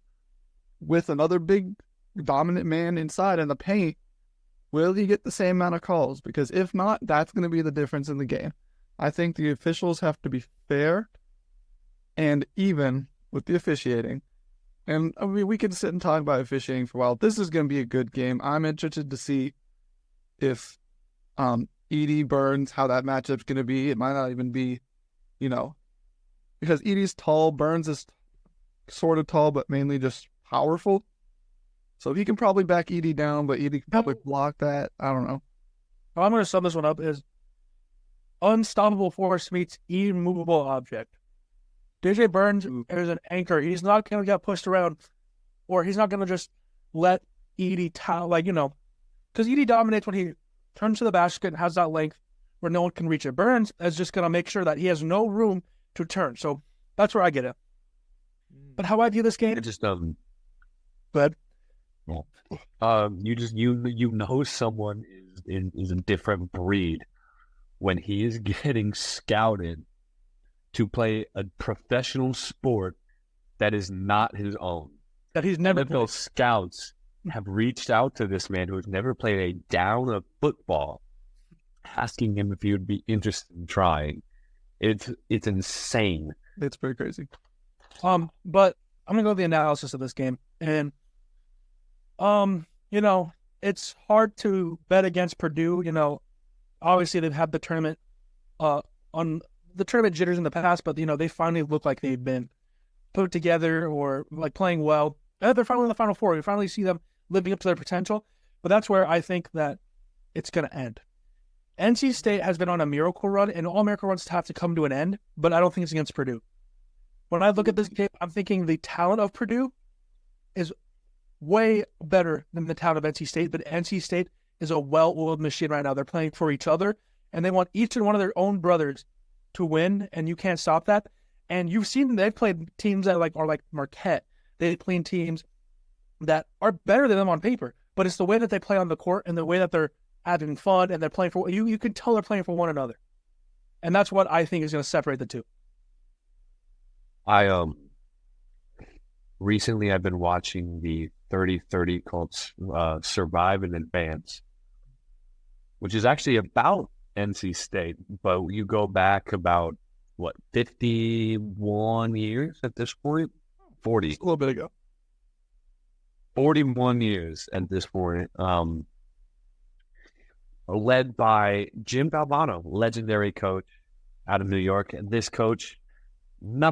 with another big dominant man inside in the paint, will he get the same amount of calls? Because if not, that's going to be the difference in the game. I think the officials have to be fair and even with the officiating. And I mean, we can sit and talk about officiating for a while. This is going to be a good game. I'm interested to see if Edey Burns, how that matchup's going to be. It might not even be, because Edey's tall, Burns is sort of tall, but mainly just powerful. So he can probably back Edey down, but Edey can probably block that. I don't know. How I'm going to sum this one up is unstoppable force meets immovable object. DJ Burns is an anchor. He's not going to get pushed around, or he's not going to just let Edey, because Edey dominates when he turns to the basket and has that length where no one can reach it. Burns is just going to make sure that he has no room to turn. So that's where I get it. But how I view this game, It just go ahead. you know someone is a different breed when he is getting scouted to play a professional sport that is not his own. That he's never NFL scouts have reached out to this man who has never played a down of football, asking him if he would be interested in trying. It's insane. It's pretty crazy. But I'm gonna go to the analysis of this game, and it's hard to bet against Purdue. Obviously they've had the tournament on the tournament jitters in the past, but they finally look like they've been put together or like playing well. They're finally in the Final Four. You finally see them living up to their potential. But that's where I think that it's going to end. NC State has been on a miracle run, and all miracle runs have to come to an end, but I don't think it's against Purdue. When I look at this game, I'm thinking the talent of Purdue is way better than the talent of NC State, but NC State is a well-oiled machine right now. They're playing for each other, and they want each and one of their own brothers to win, and you can't stop that. And you've seen they've played teams that are like Marquette. They've played teams that are better than them on paper, but it's the way that they play on the court and the way that they're having fun and they're playing for you. You can tell they're playing for one another, and that's what I think is going to separate the two. Recently I've been watching the 30-30 called Survive and Advance, which is actually about NC State, but you go back about 51 years at this point? 40. Just a little bit ago. 41 years at this point. Led by Jim Valvano, legendary coach out of New York. And this coach,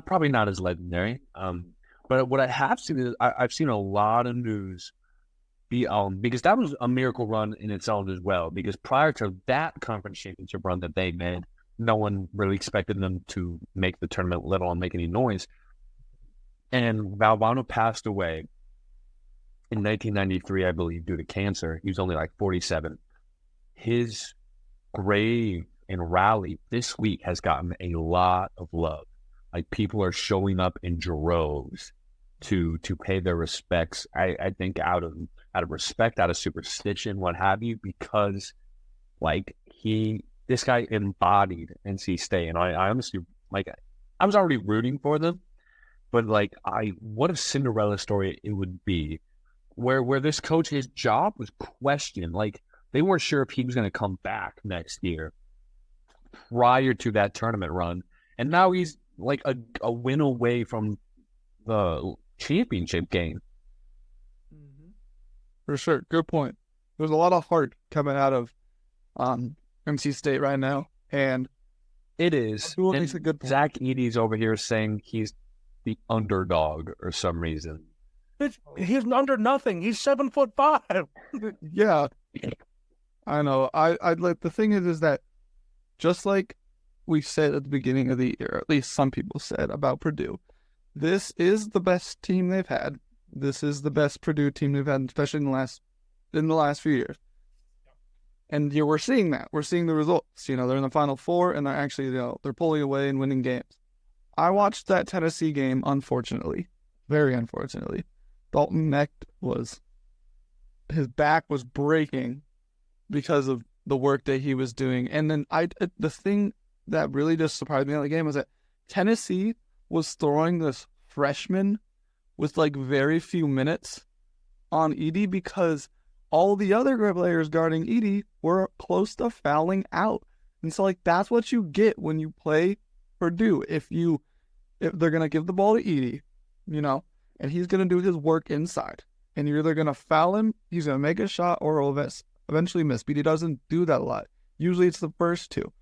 probably not as legendary. But what I have seen is I've seen a lot of news because that was a miracle run in its own as well. Because prior to that conference championship run that they made, no one really expected them to make the tournament, let alone make any noise. And Valvano passed away in 1993, I believe, due to cancer. He was only like 47. His grave and rally this week has gotten a lot of love. Like, people are showing up in droves to pay their respects. I think out of respect, out of superstition, what have you, because this guy embodied NC State, and I honestly, I was already rooting for them, but what a Cinderella story it would be, where this coach, his job was questioned. They weren't sure if he was going to come back next year prior to that tournament run, and now he's a win away from the championship game. For sure. Good point. There's a lot of heart coming out of NC State right now, and it is. And makes a good point. Zach Edey's over here saying he's the underdog or some reason. He's under nothing. He's 7'5". Yeah, I know. I like, the thing is that just like we said at the beginning of the year, at least some people said about Purdue, this is the best team they've had. This is the best Purdue team they've had, especially in the last few years. And we're seeing that. We're seeing the results. They're in the Final Four, and they're actually, they're pulling away and winning games. I watched that Tennessee game, unfortunately. Very unfortunately. Dalton his back was breaking because of the work that he was doing. And then the thing that really just surprised me in the game was that Tennessee was throwing this freshman with like very few minutes on Edey because all the other great players guarding Edey were close to fouling out. And so like that's what you get when you play Purdue. If they're gonna give the ball to Edey, and he's gonna do his work inside. And you're either gonna foul him, he's gonna make a shot, or he'll eventually miss. But he doesn't do that a lot. Usually it's the first two.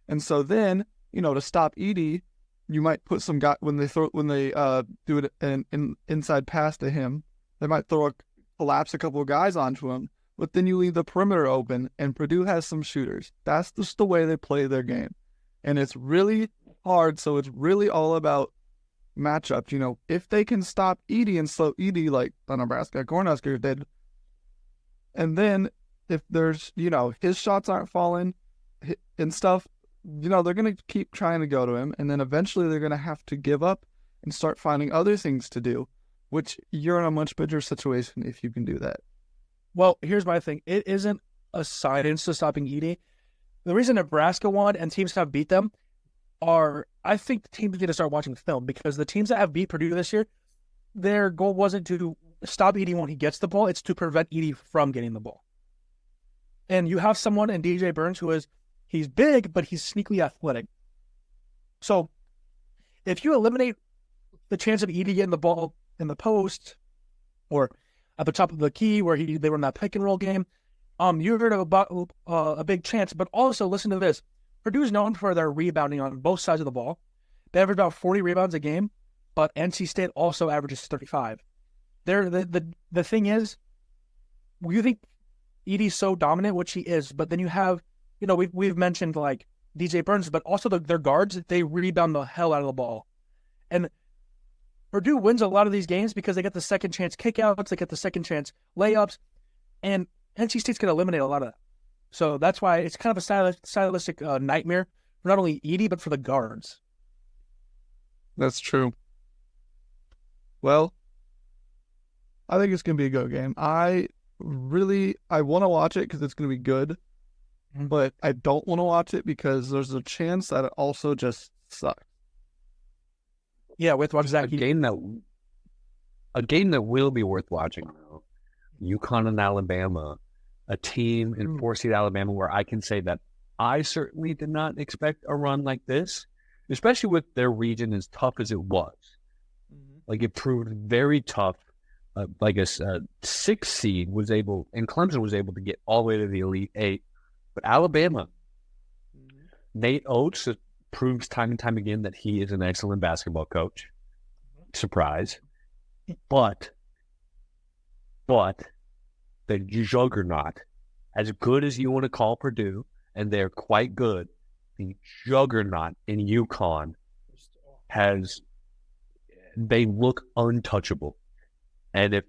And so then, to stop Edey, you might put some guy when they do an inside pass to him, they might collapse a couple of guys onto him, but then you leave the perimeter open, and Purdue has some shooters. That's just the way they play their game. And it's really hard, so it's really all about matchups. If they can stop Edey and slow Edey like the Nebraska Cornhuskers did, and then if there's, his shots aren't falling and stuff, they're going to keep trying to go to him, and then eventually they're going to have to give up and start finding other things to do, which you're in a much better situation if you can do that. Well, here's my thing. It isn't a science to stopping Edey. The reason Nebraska won and teams have beat them I think the teams need to start watching film, because the teams that have beat Purdue this year, their goal wasn't to stop Edey when he gets the ball. It's to prevent Edey from getting the ball. And you have someone in DJ Burns he's big, but he's sneakily athletic. So if you eliminate the chance of Edey getting the ball in the post or at the top of the key where they run that pick and roll game, you're going to have a big chance. But also, listen to this. Purdue's known for their rebounding on both sides of the ball. They average about 40 rebounds a game, but NC State also averages 35. The thing is, you think Edey's so dominant, which he is, but then you have, we've mentioned like DJ Burns, but also their guards, they rebound the hell out of the ball. And Purdue wins a lot of these games because they get the second chance kickouts, they get the second chance layups, and NC State's going to eliminate a lot of that. So that's why it's kind of a stylistic nightmare for not only Edey, but for the guards. That's true. Well, I think it's going to be a good game. I want to watch it because it's going to be good, but I don't want to watch it because there's a chance that it also just sucks. Yeah, with what a game that will be worth watching though. UConn and Alabama, a team in 4-seed Alabama where I can say that I certainly did not expect a run like this, especially with their region as tough as it was. Like it proved very tough. Like a 6-seed was able, and Clemson was able to get all the way to the Elite Eight. But Alabama, Nate Oates proves time and time again that he is an excellent basketball coach. Surprise. But the juggernaut, as good as you want to call Purdue, and they're quite good, the juggernaut in UConn they look untouchable. And of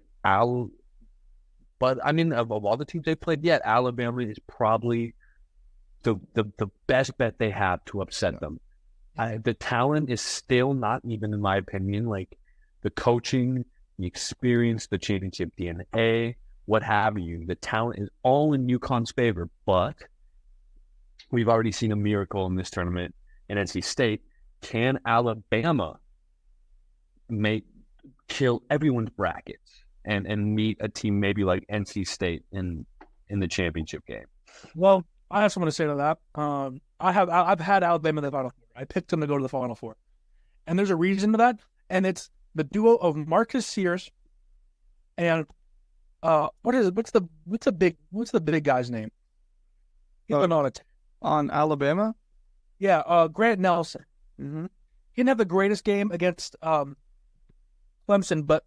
all the teams they played yet, Alabama is probably the best bet they have to upset them. The talent is still not even, in my opinion, like the coaching, the experience, the championship DNA, what have you. The talent is all in UConn's favor, but we've already seen a miracle in this tournament in NC State. Can Alabama kill everyone's brackets and meet a team maybe like NC State in the championship game? Well, I have something to say to that. I've had Alabama in the Final Four. I picked them to go to the Final Four, and there's a reason to that, and it's the duo of Marcus Sears and what's the big guy's name? He's been on Alabama. Yeah, Grant Nelson. Mm-hmm. He didn't have the greatest game against Clemson, but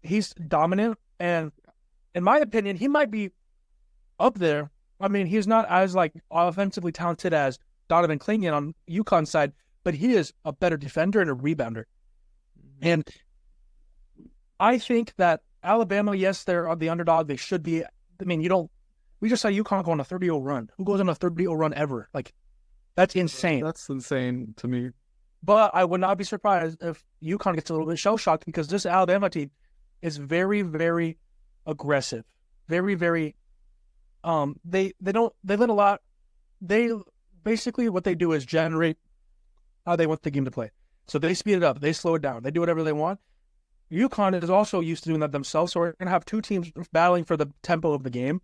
he's dominant, and in my opinion, he might be up there. I mean, he's not as offensively talented as Donovan Clingan on UConn's side, but he is a better defender and a rebounder. And I think that Alabama, yes, they're the underdog. They should be. I mean, We just saw UConn go on a 30-0 run. Who goes on a 30-0 run ever? Like, that's insane. That's insane to me. But I would not be surprised if UConn gets a little bit shell-shocked because this Alabama team is very, very aggressive. Very, very they let a lot. They basically what they do is generate how they want the game to play. So they speed it up, they slow it down, they do whatever they want. UConn is also used to doing that themselves, so we're gonna have two teams battling for the tempo of the game.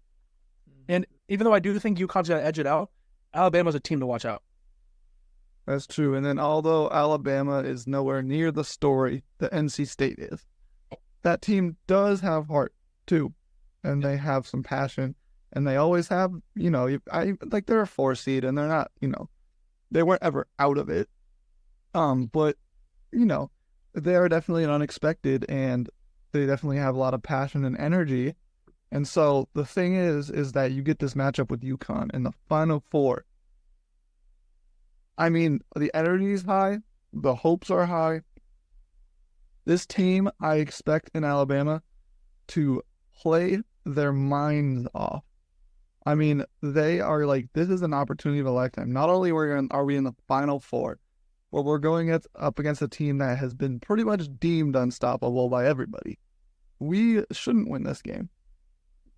And even though I do think UConn's gonna edge it out, Alabama's a team to watch out. That's true. And then although Alabama is nowhere near the story that NC State is, that team does have heart too. And they have some passion. And they always have, they're a 4 seed and they're not, they weren't ever out of it. But, they are definitely an unexpected and they definitely have a lot of passion and energy. And so the thing is that you get this matchup with UConn in the Final Four. I mean, the energy is high. The hopes are high. This team, I expect in Alabama to play their minds off. I mean, they are like, this is an opportunity of a lifetime. Not only are we in the Final Four, but we're going up against a team that has been pretty much deemed unstoppable by everybody. We shouldn't win this game.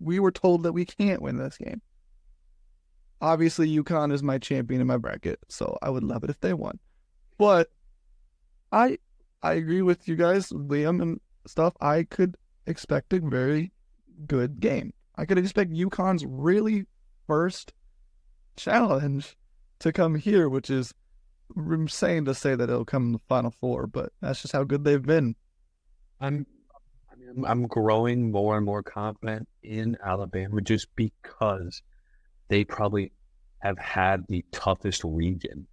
We were told that we can't win this game. Obviously, UConn is my champion in my bracket, so I would love it if they won. But I agree with you guys, Liam and stuff. I could expect a very good game. I could expect UConn's really first challenge to come here, which is insane to say that it'll come in the Final Four, but that's just how good they've been. I'm growing more and more confident in Alabama just because they probably have had the toughest region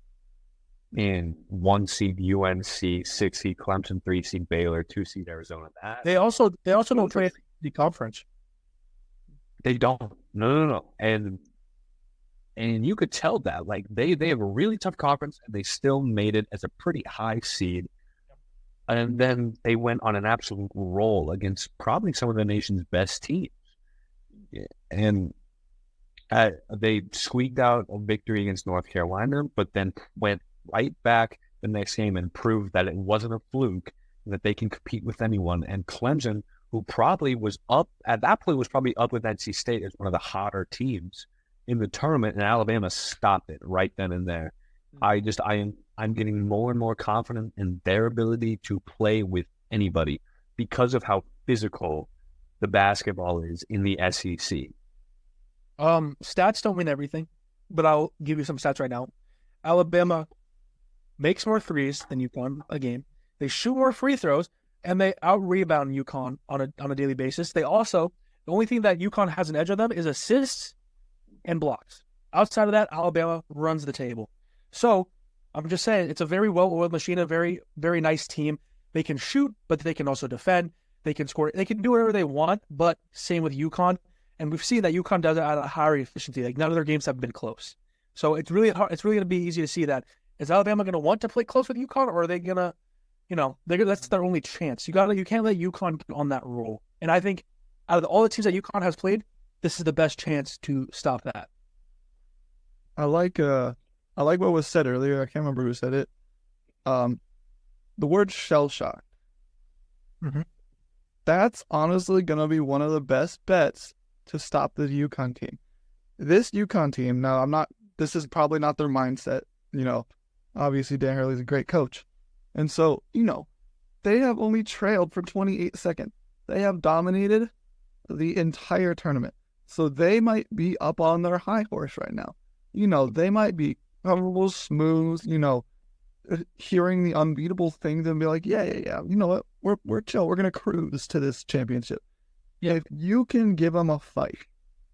in 1 seed UNC, 6 seed Clemson, 3 seed Baylor, 2 seed Arizona. They also don't play the conference. They don't. No. And you could tell that. Like they have a really tough conference and they still made it as a pretty high seed. And then they went on an absolute roll against probably some of the nation's best teams. And they squeaked out a victory against North Carolina, but then went right back the next game and proved that it wasn't a fluke, that they can compete with anyone. And Clemson, who probably was up at that point, was probably up with NC State as one of the hotter teams in the tournament, and Alabama stopped it right then and there. I'm getting more and more confident in their ability to play with anybody because of how physical the basketball is in the SEC. Stats don't win everything, but I'll give you some stats right now. Alabama makes more threes than UConn a game. They shoot more free throws, and they out-rebound UConn on a daily basis. They also, the only thing that UConn has an edge on them is assists and blocks. Outside of that, Alabama runs the table. So, I'm just saying, it's a very well-oiled machine, a very, very nice team. They can shoot, but they can also defend. They can score. They can do whatever they want, but same with UConn. And we've seen that UConn does it at a higher efficiency. Like, none of their games have been close. So it's really hard. It's really going to be easy to see that. Is Alabama going to want to play close with UConn, or are they going to, that's their only chance. You can't let UConn get on that roll. And I think out of all the teams that UConn has played, this is the best chance to stop that. I like what was said earlier. I can't remember who said it. The word shell shock. Mm-hmm. That's honestly going to be one of the best bets to stop the UConn team. This UConn team, now this is probably not their mindset. Obviously Dan Hurley's a great coach. And so, they have only trailed for 28 seconds. They have dominated the entire tournament. So they might be up on their high horse right now. They might be comfortable, smooth, hearing the unbeatable things and be like, yeah. You know what? We're chill. We're going to cruise to this championship. Yeah. If you can give them a fight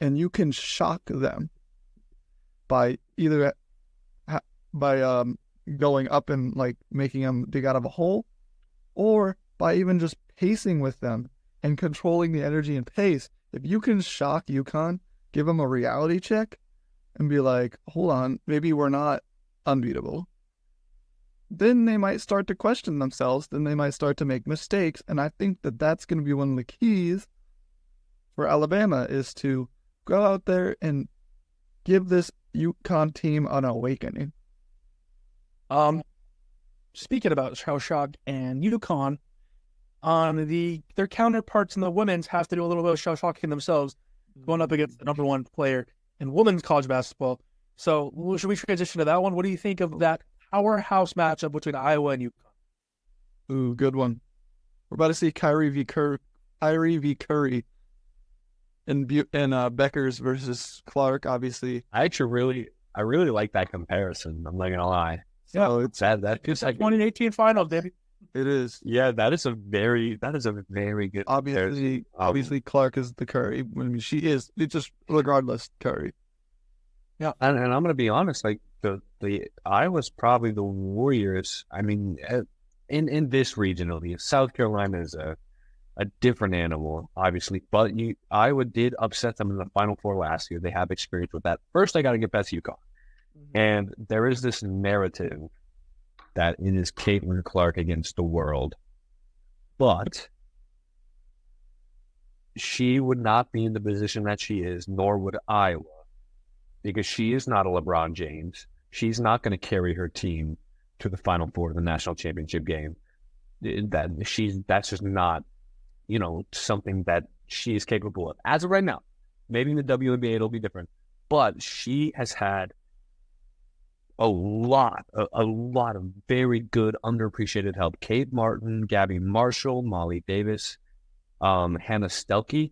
and you can shock them by either going up and like making them dig out of a hole, or by even just pacing with them and controlling the energy and pace, if you can shock UConn, give them a reality check and be like, hold on, maybe we're not unbeatable, then they might start to question themselves. Then they might start to make mistakes. And I think that that's going to be one of the keys for Alabama, is to go out there and give this UConn team an awakening. Speaking about Shell Shock and UConn, their counterparts in the women's have to do a little bit of shell shocking themselves, going up against the number one player in women's college basketball. So should we transition to that one? What do you think of that powerhouse matchup between Iowa and UConn? Ooh, good one. We're about to see Kyrie v. Curry in Beckers versus Clark, obviously. I really like that comparison. I'm not gonna lie. So it's That feels like 2018 finals, David. it is. Yeah, that is a very good Obviously Clark is the Curry. I mean, she is. It's just regardless Curry. Yeah, and I'm gonna be honest. Like the Iowa's probably the Warriors. I mean, in this region at least, South Carolina is a different animal, obviously. But Iowa did upset them in the Final Four last year. They have experience with that. First, I got to get past UConn. And there is this narrative that it is Caitlin Clark against the world. But she would not be in the position that she is, nor would Iowa, because she is not a LeBron James. She's not going to carry her team to the Final Four of the national championship game. That's just not, something that she is capable of. As of right now, maybe in the WNBA it'll be different, but she has had a lot of very good underappreciated help. Kate Martin, Gabby Marshall, Molly Davis, Hannah Stelke,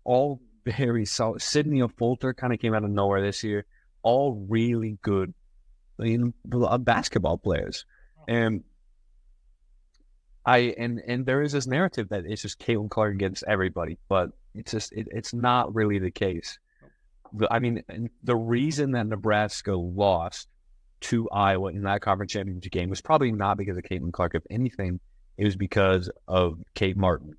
all very solid. Sydney Folter kind of came out of nowhere this year. All really good basketball players. And there is this narrative that it's just Caitlin Clark against everybody, but it's not really the case. The reason that Nebraska lost to Iowa in that conference championship game was probably not because of Caitlin Clark. If anything, it was because of Kate Martin,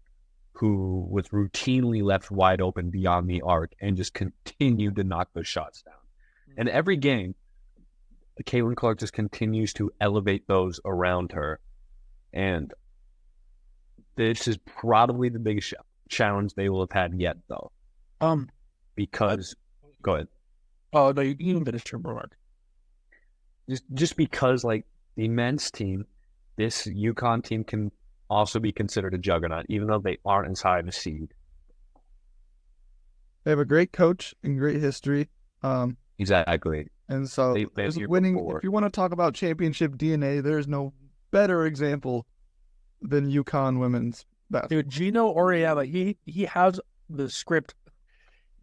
who was routinely left wide open beyond the arc and just continued to knock those shots down. And every game, Caitlin Clark just continues to elevate those around her. And this is probably the biggest challenge they will have had yet, though. Because, go ahead. Oh, no, you can finish your remark. Just because, like, the men's team, this UConn team can also be considered a juggernaut, even though they aren't as high of a seed. They have a great coach and great history. Exactly. And so winning. If you want to talk about championship DNA, there's no better example than UConn women's basketball. Dude, Gino Oriella, he has the script.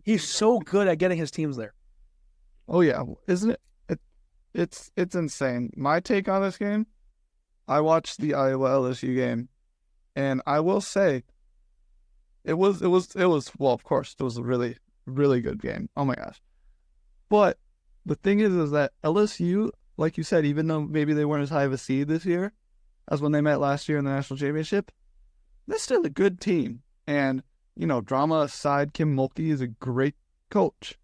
He's so good at getting his teams there. Oh yeah, isn't it? It's insane. My take on this game, I watched the Iowa LSU game, and I will say, it was well, of course, it was a really, really good game. Oh my gosh. But the thing is that LSU, like you said, even though maybe they weren't as high of a seed this year as when they met last year in the national championship, they're still a good team. And, drama aside, Kim Mulkey is a great coach.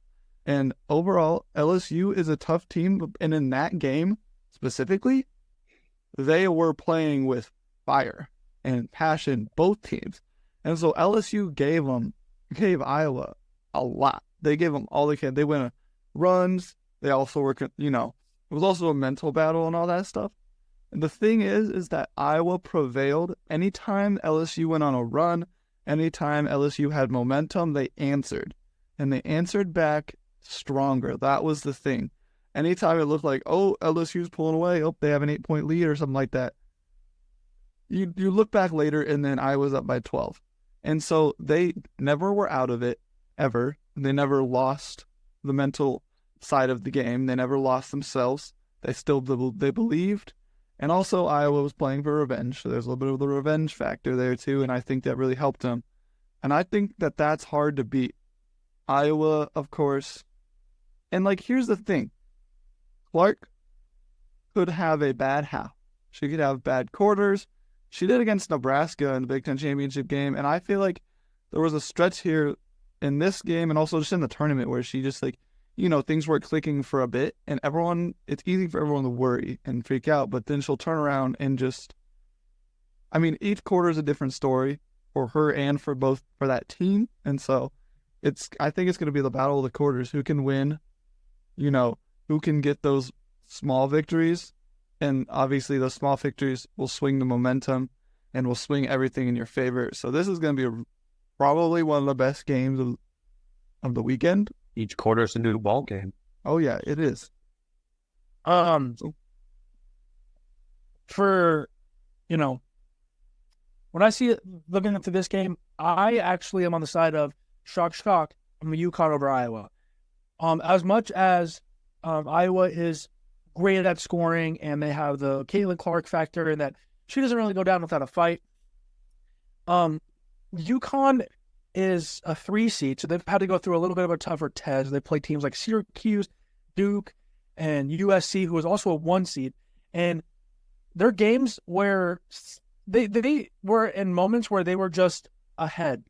And overall, LSU is a tough team. And in that game specifically, they were playing with fire and passion, both teams. And so LSU gave Iowa a lot. They gave them all they can. They went runs. They also were, it was also a mental battle and all that stuff. And the thing is that Iowa prevailed. Anytime LSU went on a run, anytime LSU had momentum, they answered. And they answered back stronger. That was the thing. Anytime it looked like, LSU's pulling away, they have an 8-point lead or something like that, you look back later and then Iowa's up by 12. And so they never were out of it, ever. They never lost the mental side of the game. They never lost themselves. They believed. And also Iowa was playing for revenge. So there's a little bit of the revenge factor there too. And I think that really helped them. And I think that that's hard to beat. Iowa, of course. And here's the thing. Clark could have a bad half. She could have bad quarters. She did against Nebraska in the Big Ten championship game. And I feel like there was a stretch here in this game and also just in the tournament where she just things were clicking for a bit and it's easy for everyone to worry and freak out, but then she'll turn around and each quarter is a different story for her and for that team. And so I think it's going to be the battle of the quarters. Who can win? Who can get those small victories? And obviously, those small victories will swing the momentum and will swing everything in your favor. So this is going to be probably one of the best games of the weekend. Each quarter is a new ball game. Oh yeah, it is. For when I see it looking into this game, I actually am on the side of shock. I'm a UConn over Iowa. As much as Iowa is great at scoring and they have the Caitlin Clark factor and that she doesn't really go down without a fight. UConn is a 3 seed, so they've had to go through a little bit of a tougher test. They play teams like Syracuse, Duke, and USC, who is also a 1 seed. And their games where they were in moments where they were just ahead.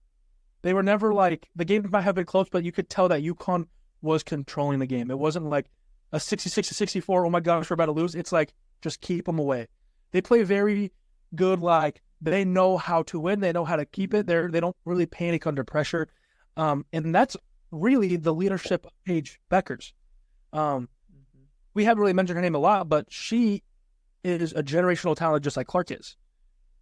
They were never like, the game might have been close, but you could tell that UConn was controlling the game. It wasn't like a 66-64, oh my gosh, we're about to lose. It's like, just keep them away. They play very good, like, they know how to win. They know how to keep it. They don't really panic under pressure. And that's really the leadership of Paige Beckers. We haven't really mentioned her name a lot, but she is a generational talent just like Clark is.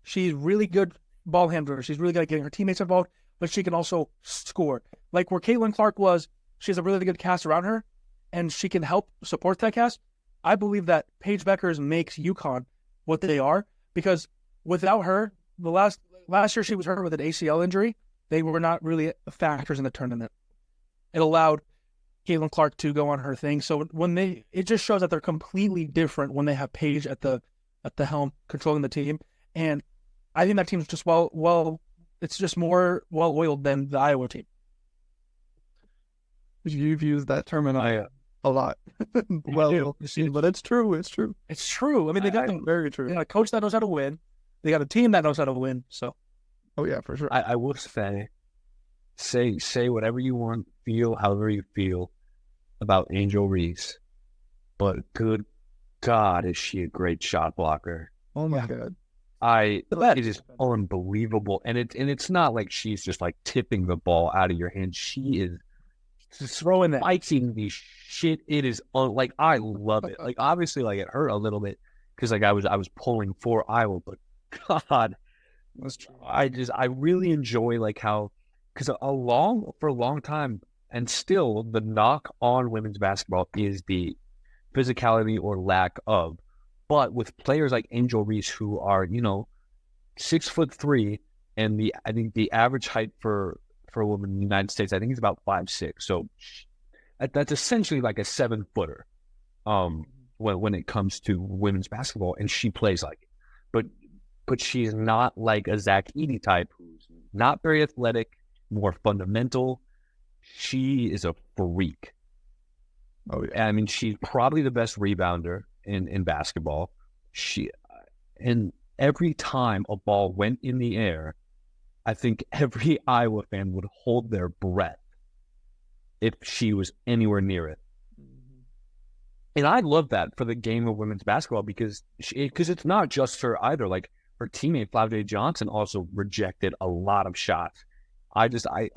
She's really good ball handler. She's really good at getting her teammates involved, but she can also score. Like where Caitlin Clark was, she has a really good cast around her, and she can help support that cast. I believe that Paige Beckers makes UConn what they are, because without her, the last year she was hurt with an ACL injury. They were not really factors in the tournament. It allowed Caitlin Clark to go on her thing. So it just shows that they're completely different when they have Paige at the helm controlling the team. And I think that team's just it's just more well-oiled than the Iowa team. You've used that terminology a lot. Well, but it's true. It's true. It's true. I mean, they got very true. They got a coach that knows how to win. They got a team that knows how to win. So, oh yeah, for sure. I will say whatever you want, feel however you feel about Angel Reese, but good God, is she a great shot blocker? Oh my God. It is unbelievable, and it's not like she's just like tipping the ball out of your hand. She is just throwing that, spiking the shit. It is like, I love it. Like, obviously, like, it hurt a little bit because like I was pulling for Iowa, but God, I really enjoy like how, because for a long time, and still the knock on women's basketball is the physicality or lack of. But with players like Angel Reese, who are 6'3", and I think the average height for a woman in the United States, I think is about 5'6". So that's essentially like a 7-footer. When it comes to women's basketball, and she plays like it. But she's not like a Zach Edey type, who's not very athletic, more fundamental. She is a freak. Oh yeah. I mean, she's probably the best rebounder in basketball. And every time a ball went in the air, I think every Iowa fan would hold their breath if she was anywhere near it. And I love that for the game of women's basketball, because it's not just her either. Like, her teammate Flavia Johnson also rejected a lot of shots. I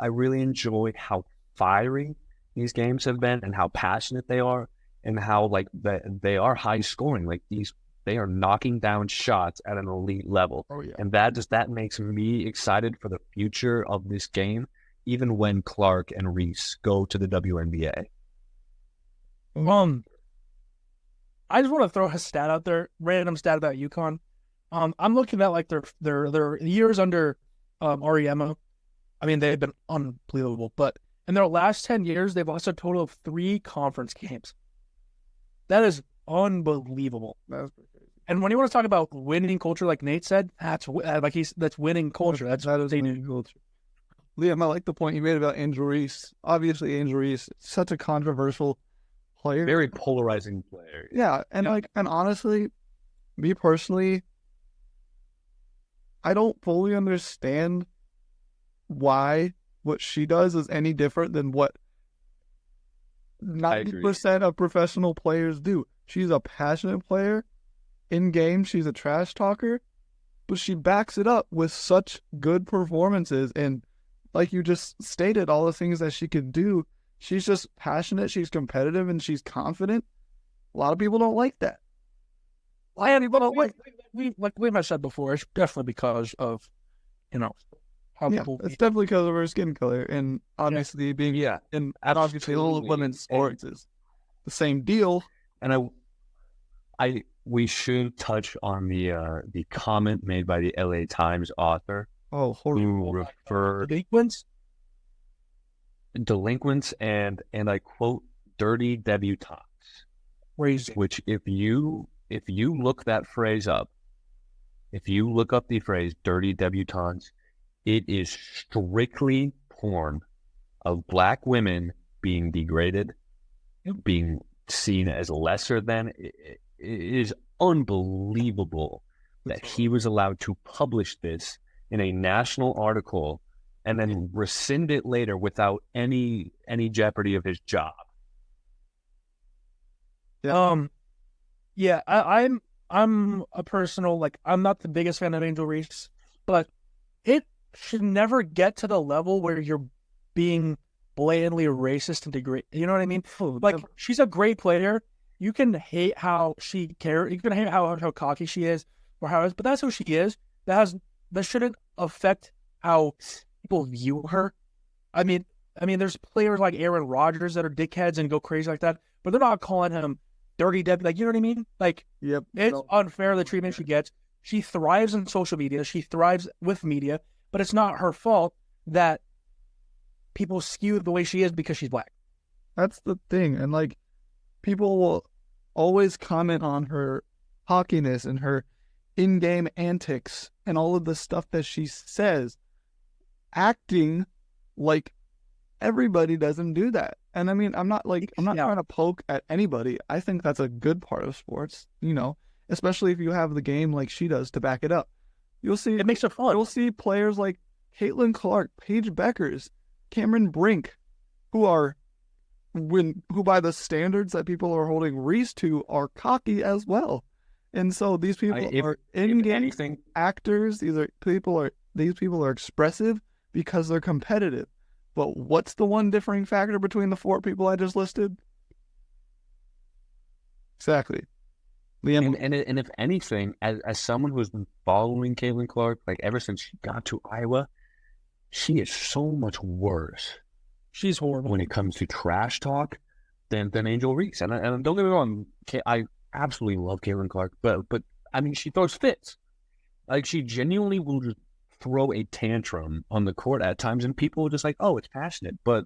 really enjoyed how fiery these games have been, and how passionate they are, and how like they are high scoring. Like, they are knocking down shots at an elite level. Oh yeah. And that makes me excited for the future of this game, even when Clark and Reese go to the WNBA. I just want to throw a stat out there, random stat about UConn. I'm looking at like their years under Ariema. I mean, they've been unbelievable, but in their last 10 years, they've lost a total of 3 conference games. That is unbelievable. That's pretty crazy. And when you want to talk about winning culture, like Nate said, that's winning culture. That is winning culture. Liam, I like the point you made about Angel Reese. Obviously, Angel Reese, such a controversial player. Very polarizing player. Yeah, and honestly, me personally, I don't fully understand why what she does is any different than what 90% of professional players do. She's a passionate player. In game, she's a trash talker, but she backs it up with such good performances and like you just stated, all the things that she could do. She's just passionate, she's competitive, and she's confident. A lot of people don't like that. Like we said before, it's definitely because of, how people. It's definitely because of her skin color, and obviously being and obviously all of women's sports is the same deal. And we should touch on the comment made by the LA Times author. Oh, who referred delinquents and I quote, dirty debutantes. Crazy. Which if you look that phrase up, if you look up the phrase dirty debutantes, it is strictly porn of black women being degraded, being seen as lesser than. It is unbelievable that he was allowed to publish this in a national article and then rescind it later without any jeopardy of his job. Yeah. I'm a personal, I'm not the biggest fan of Angel Reese, but it should never get to the level where you're being blatantly racist and degrade. You know what I mean? She's a great player. You can hate how she cares. You can hate how cocky she is, or but that's who she is. That shouldn't affect how people view her. I mean, there's players like Aaron Rodgers that are dickheads and go crazy like that, but they're not calling him dirty Debbie. You know what I mean? It's unfair the treatment she gets. She thrives in social media. She thrives with media, but it's not her fault that people skew the way she is because she's black. That's the thing. And people will always comment on her cockiness and her in-game antics and all of the stuff that she says, acting like everybody doesn't do that. And I mean, I'm not trying to poke at anybody. I think that's a good part of sports, especially if you have the game like she does to back it up. You'll see it makes it fun. You'll see players like Caitlin Clark, Paige Beckers, Cameron Brink, who by the standards that people are holding Reese to are cocky as well. And so these people are in-game actors. These people are expressive because they're competitive. But what's the one differing factor between the four people I just listed? Exactly. And if anything, as someone who's been following Caitlin Clark ever since she got to Iowa, she is so much worse. She's horrible when it comes to trash talk than Angel Reese. And don't get me wrong, I absolutely love Caitlin Clark, but I mean, she throws fits. She genuinely will just throw a tantrum on the court at times, and people are just oh, it's passionate, but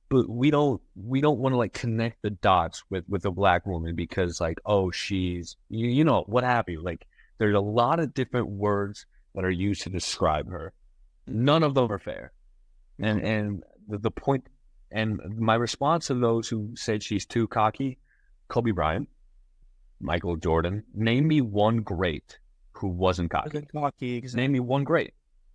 we don't want to connect the dots with a black woman because oh, she's what have you. There's a lot of different words that are used to describe her. None of them are fair. And the point, and my response to those who said she's too cocky: Kobe Bryant, Michael Jordan. Name me one great who wasn't cocky. Exactly. Name me one great.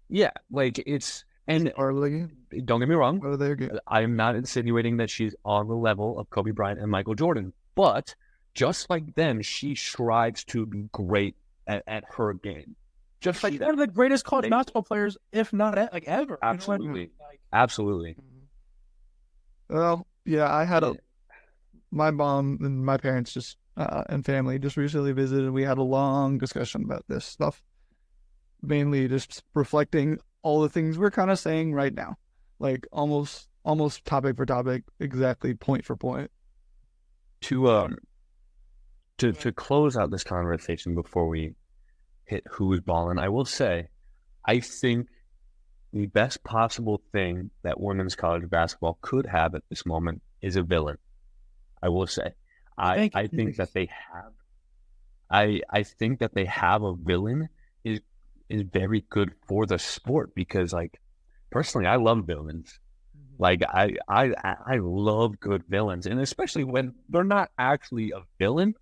Yeah, it's and don't get me wrong. Oh, they're good. I am not insinuating that she's on the level of Kobe Bryant and Michael Jordan, but just like them, she strives to be great at her game. Just one of the greatest college basketball players, if not ever. Absolutely, absolutely. Well, yeah, I had my mom and my parents and family just recently visited. We had a long discussion about this stuff, mainly just reflecting all the things we're kind of saying right now, almost topic for topic, exactly point for point. To close out this conversation before we hit who's balling, I will say, I think the best possible thing that women's college basketball could have at this moment is a villain. I will say, I think that they have. I think that they have a villain is very good for the sport because, personally, I love villains. I love good villains, and especially when they're not actually a villain.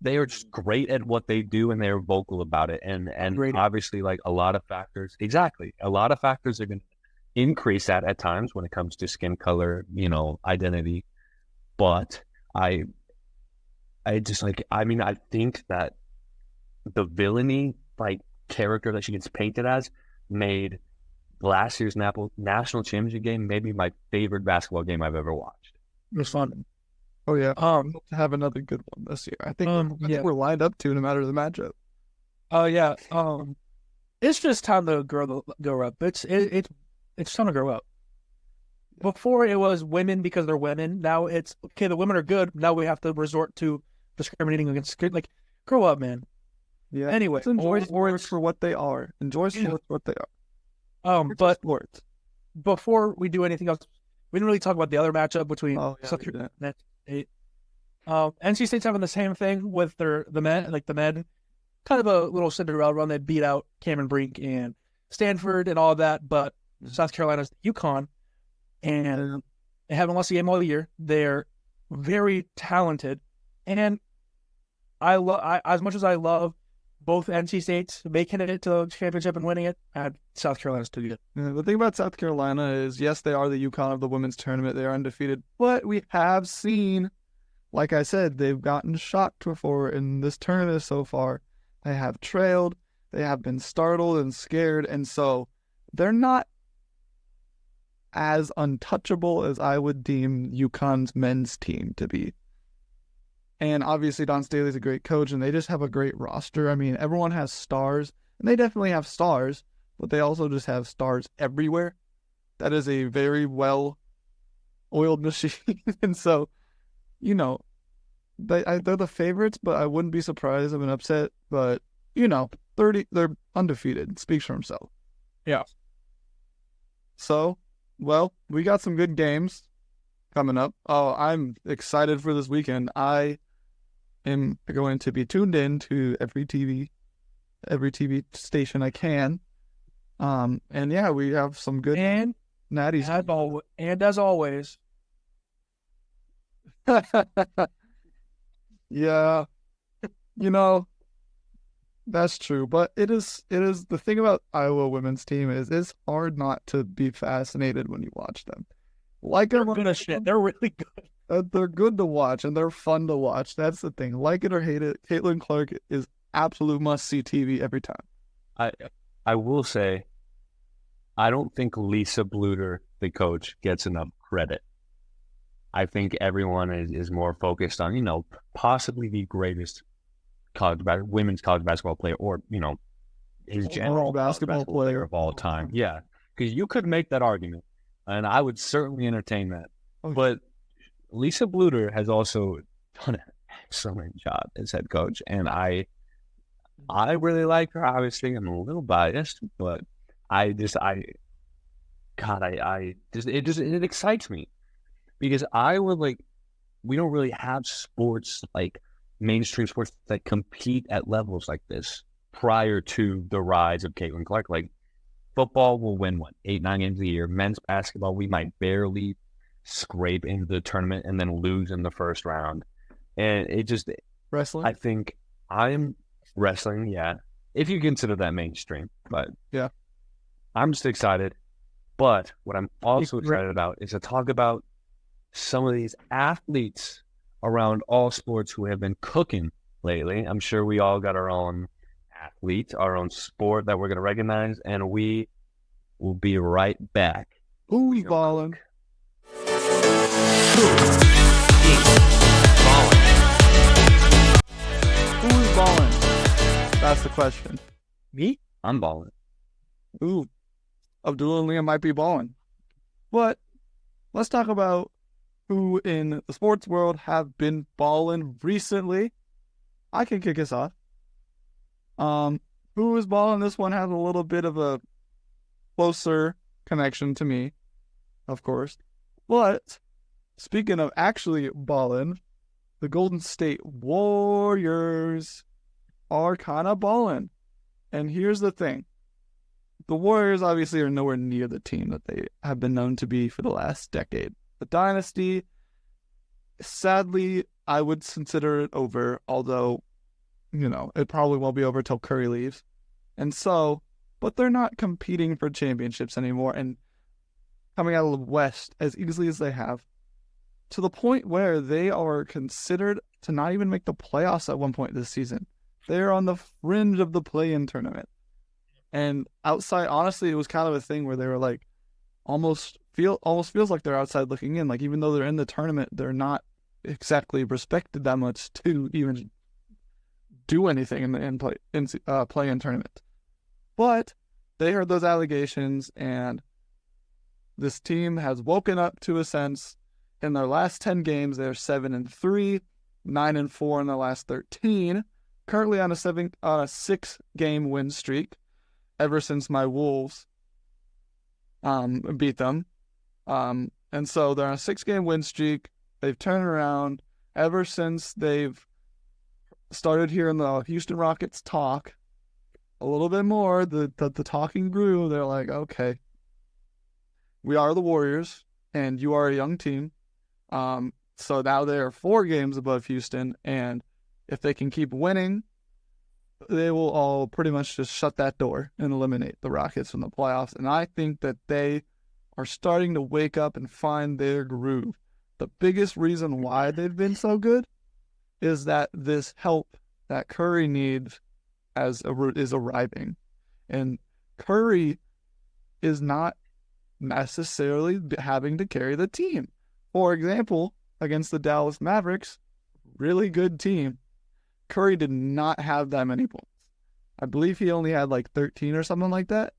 They are just great at what they do, and they're vocal about it. And obviously, a lot of factors. Exactly, a lot of factors are going to increase that at times when it comes to skin color, identity. But I think that the villainy character that she gets painted as made last year's national championship game, maybe my favorite basketball game I've ever watched. It was fun. Oh yeah. To have another good one this year. I think we're lined up to no matter the matchup. Oh yeah. It's just time to grow up. It's time to grow up. Before it was women because they're women. Now it's okay. The women are good. Now we have to resort to discriminating against like grow up, man. Yeah. Anyway, enjoy sports for what they are. Enjoy sports for what they are. But sports. Before we do anything else, we didn't really talk about the other matchup between South Carolina and NC State. NC State's having the same thing with the men, kind of a little Cinderella run. They beat out Cameron Brink and Stanford and all of that, but South Carolina's UConn, and they haven't lost a game all year. They're very talented, and as much as I love both NC States making it to the championship and winning it, South Carolina's too good. Yeah, the thing about South Carolina is, yes, they are the UConn of the women's tournament. They are undefeated, but we have seen, like I said, they've gotten shocked before in this tournament so far. They have trailed, they have been startled and scared, and so they're not as untouchable as I would deem UConn's men's team to be. And obviously Don Staley's a great coach, and they just have a great roster. I mean, everyone has stars, and they definitely have stars, but they also just have stars everywhere. That is a very well-oiled machine. And so, they're the favorites, but I wouldn't be surprised of an upset. But, they're undefeated. Speaks for himself. Yeah. So, well, we got some good games coming up. Oh, I'm excited for this weekend. I am going to be tuned in to every TV station I can. And yeah, we have some good natties. As always. Yeah. That's true. But it is the thing about Iowa women's team is it's hard not to be fascinated when you watch them. They're good as shit. They're really good. They're good to watch, and they're fun to watch. That's the thing. Like it or hate it, Caitlin Clark is absolute must-see TV every time. I will say, I don't think Lisa Bluter, the coach, gets enough credit. I think everyone is more focused on, possibly the greatest women's college basketball player, or, his general basketball player of all time. Yeah, because you could make that argument, and I would certainly entertain that. Okay. But Lisa Bluter has also done an excellent job as head coach, and I really like her. Obviously, I'm a little biased, but it excites me, because we don't really have sports, like mainstream sports, that compete at levels like this prior to the rise of Caitlin Clark. Like, football will win 8-9 games a year. Men's basketball, we might barely scrape into the tournament and then lose in the first round. And it just wrestling. I think I'm wrestling, yeah, if you consider that mainstream. But yeah, I'm just excited. But what I'm also excited about is to talk about some of these athletes around all sports who have been cooking lately. I'm sure we all got our own athlete, our own sport that we're going to recognize, and we will be right back. Who's balling? Who's balling? That's the question. Me? I'm balling. Ooh, Abdullah and Liam might be balling. But let's talk about who in the sports world have been balling recently. I can kick us off. Who is balling? This one has a little bit of a closer connection to me, of course. But speaking of actually balling, the Golden State Warriors are kind of balling. And here's the thing. The Warriors obviously are nowhere near the team that they have been known to be for the last decade. The dynasty, sadly, I would consider it over, although, it probably won't be over till Curry leaves. And so, but they're not competing for championships anymore and coming out of the West as easily as they have, to the point where they are considered to not even make the playoffs at one point this season. They're on the fringe of the play-in tournament. And outside, honestly, it was kind of a thing where they were like, almost feels like they're outside looking in. Like, even though they're in the tournament, they're not exactly respected that much to even do anything play in tournament. But they heard those allegations, and this team has woken up to a sense. In their last 10 games, they're 7-3, 9-4 in the last 13. Currently on a 6-game win streak ever since my Wolves beat them. And so they're on a 6-game win streak. They've turned around ever since they've started hearing the Houston Rockets talk a little bit more. The talking grew. They're like, okay, we are the Warriors, and you are a young team. So now they are 4 games above Houston, and if they can keep winning, they will all pretty much just shut that door and eliminate the Rockets from the playoffs. And I think that they are starting to wake up and find their groove. The biggest reason why they've been so good is that this help that Curry needs is arriving. And Curry is not necessarily having to carry the team. For example, against the Dallas Mavericks, really good team, Curry did not have that many points. I believe he only had like 13 or something like that.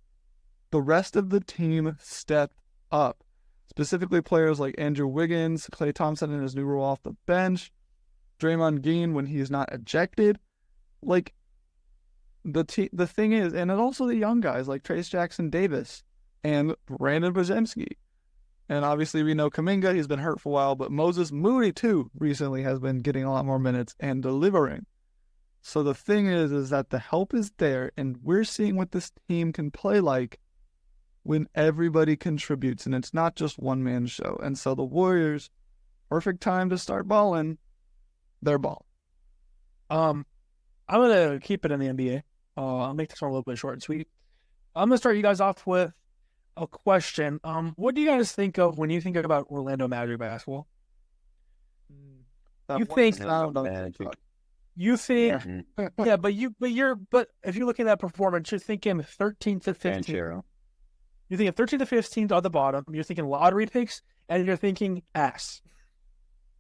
The rest of the team stepped up, specifically players like Andrew Wiggins, Klay Thompson in his new role off the bench, Draymond Green when he's not ejected. Like, the thing is, and also the young guys like Trace Jackson Davis and Brandon Bojemski. And obviously we know Kuminga, he's been hurt for a while, but Moses Moody too recently has been getting a lot more minutes and delivering. So the thing is that the help is there, and we're seeing what this team can play like when everybody contributes, and it's not just one man show. And so the Warriors, perfect time to start balling, they're balling. I'm gonna keep it in the NBA. I'll make this one a little bit short and sweet. I'm gonna start you guys off with a question. What do you guys think of when you think about Orlando Magic basketball? You think but if you're looking at performance, you're thinking 13 to 15. You're thinking 13 to 15 on the bottom. You're thinking lottery picks, and you're thinking ass.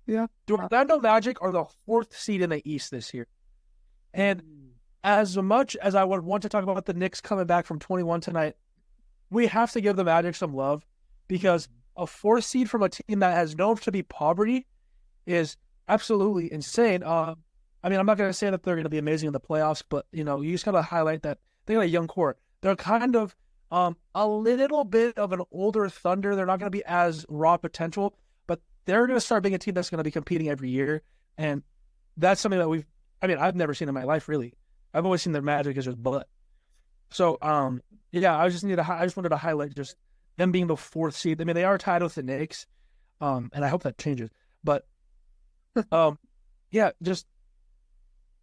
Yeah. The Orlando Magic are the 4th seed in the East this year. And as much as I would want to talk about the Knicks coming back from 21 tonight, we have to give the Magic some love, because a 4th seed from a team that has known to be poverty is absolutely insane. I mean, I'm not going to say that they're going to be amazing in the playoffs, but, you just got to highlight that they got a young core. They're kind of a little bit of an older Thunder. They're not going to be as raw potential, but they're going to start being a team that's going to be competing every year. And that's something that I've never seen in my life, really. I've always seen their Magic as just butt. So, yeah, I just wanted to highlight just them being the 4th seed. I mean, they are tied with the Knicks, and I hope that changes. But, yeah, just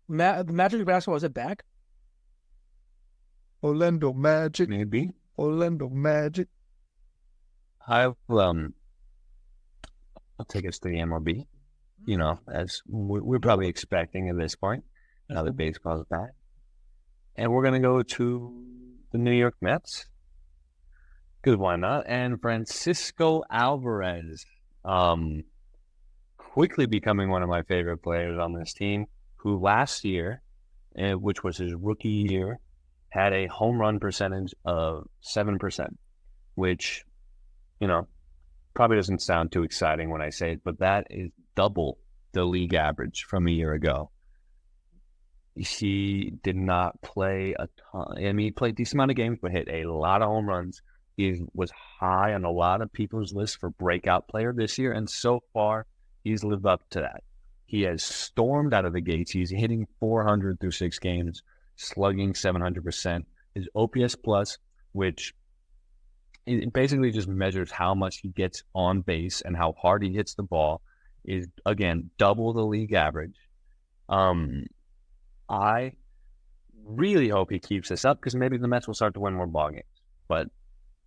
the Magic basketball, is it back? Orlando Magic. Maybe. Orlando Magic. I'll take us to the MLB. As we're probably expecting at this point, now that baseball's back. And we're going to go to the New York Mets. Because why not? And Francisco Alvarez, quickly becoming one of my favorite players on this team, who last year, which was his rookie year, had a home run percentage of 7%, which, probably doesn't sound too exciting when I say it, but that is double the league average from a year ago. He did not play a ton. I mean, he played a decent amount of games, but hit a lot of home runs. He was high on a lot of people's lists for breakout player this year, and so far, he's lived up to that. He has stormed out of the gates. He's hitting 400 through 6 games, slugging 700%. His OPS plus, which it basically just measures how much he gets on base and how hard he hits the ball, is, again, double the league average. I really hope he keeps this up, because maybe the Mets will start to win more ball games. But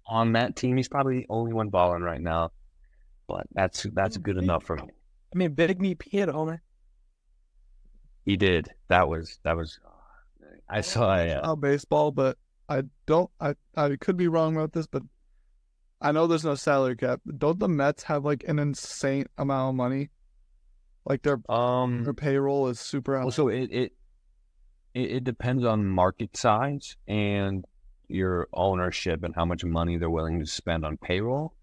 on that team, he's probably the only one balling right now. But that's good enough for me. I mean, Big Meat hit a homer. He did. That was. I saw baseball, but I don't. I could be wrong about this, but I know there's no salary cap. Don't the Mets have like an insane amount of money? Like their payroll is super high. Also, it depends on market size and your ownership and how much money they're willing to spend on payroll.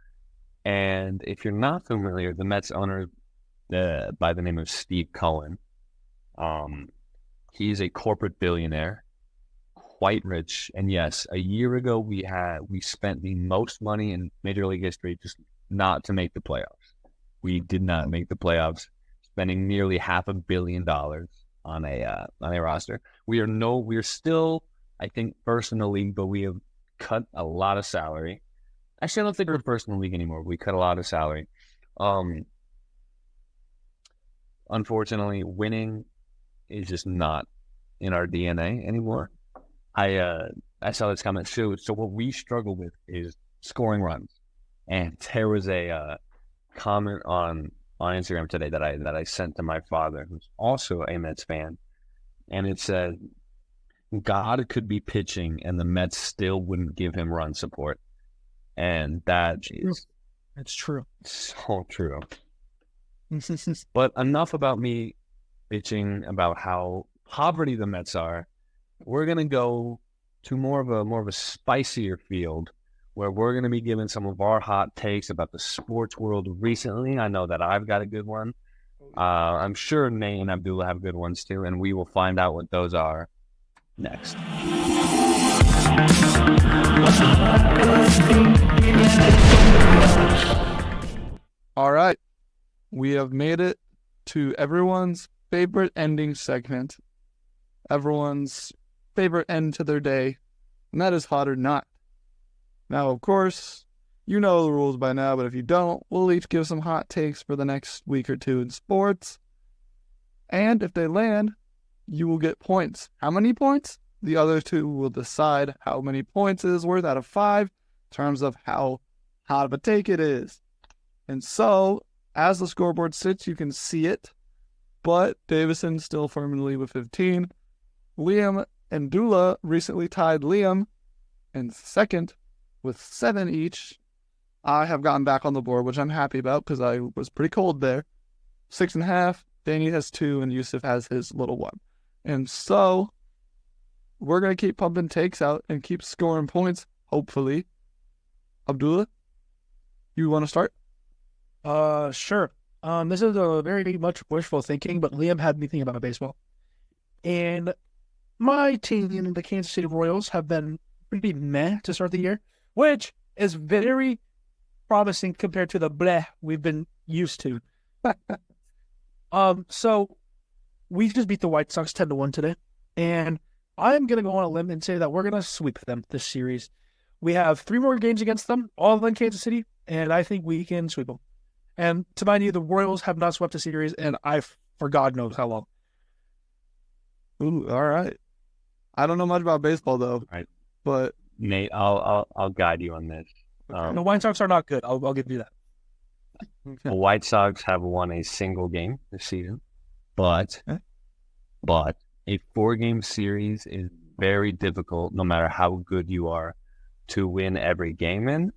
And if you're not familiar, the Mets owner by the name of Steve Cohen, he's a corporate billionaire, quite rich. And yes, a year ago we spent the most money in Major League history just not to make the playoffs. We did not make the playoffs, spending nearly $500 million on a roster. We're still, I think, first in the league, but we have cut a lot of salary. Actually, I don't think we're first in the league anymore. We cut a lot of salary. Unfortunately, winning is just not in our DNA anymore. I saw this comment too. So what we struggle with is scoring runs. And there was a comment on Instagram today that I sent to my father, who's also a Mets fan, and it said, "God could be pitching, and the Mets still wouldn't give him run support." And it's true. So true. But enough about me bitching about how poverty the Mets are. We're gonna go to more of a spicier field, where we're going to be giving some of our hot takes about the sports world recently. I know that I've got a good one. I'm sure Nate and Abdullah have good ones too, and we will find out what those are next. All right. We have made it to everyone's favorite ending segment, everyone's favorite end to their day, and that is Hot or Not. Now, of course, you know the rules by now, but if you don't, we'll each give some hot takes for the next week or two in sports. And if they land, you will get points. How many points? The other two will decide how many points it is worth out of 5 in terms of how hot of a take it is. And so, as the scoreboard sits, you can see it, but Davison still firmly with 15. Liam and Dullah recently tied Liam in second with 7 each. I have gotten back on the board, which I'm happy about because I was pretty cold there. 6.5. Danny has 2, and Yusuf has his little one. And so, we're going to keep pumping takes out and keep scoring points, hopefully. Abdullah, you want to start? Sure. This is a very much wishful thinking, but Liam had me thinking about baseball. And my team, the Kansas City Royals, have been pretty meh to start the year, which is very promising compared to the bleh we've been used to. So we just beat the White Sox 10-1 today, and I'm gonna go on a limb and say that we're gonna sweep them this series. We have 3 more games against them, all of them in Kansas City, and I think we can sweep them. And to mind you, the Royals have not swept a series, and for God knows how long. Ooh, all right. I don't know much about baseball though. Right. But Nate, I'll guide you on this. The White Sox are not good. I'll give you that. The White Sox have won a single game this season, but a 4-game series is very difficult, no matter how good you are, to win every game in.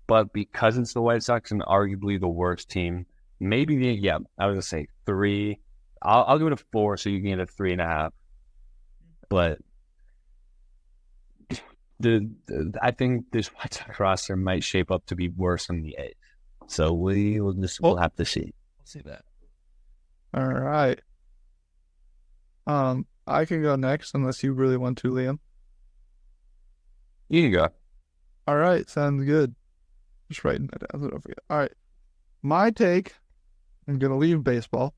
But because it's the White Sox and arguably the worst team, maybe I was gonna say 3. I'll give it a 4, so you can get a 3.5. But I think this White Sox roster might shape up to be worse than the A's. So we'll have to see. We'll see that. All right. I can go next unless you really want to, Liam. You can go. All right, sounds good. Just writing that down so don't forget. All right. My take, I'm going to leave baseball,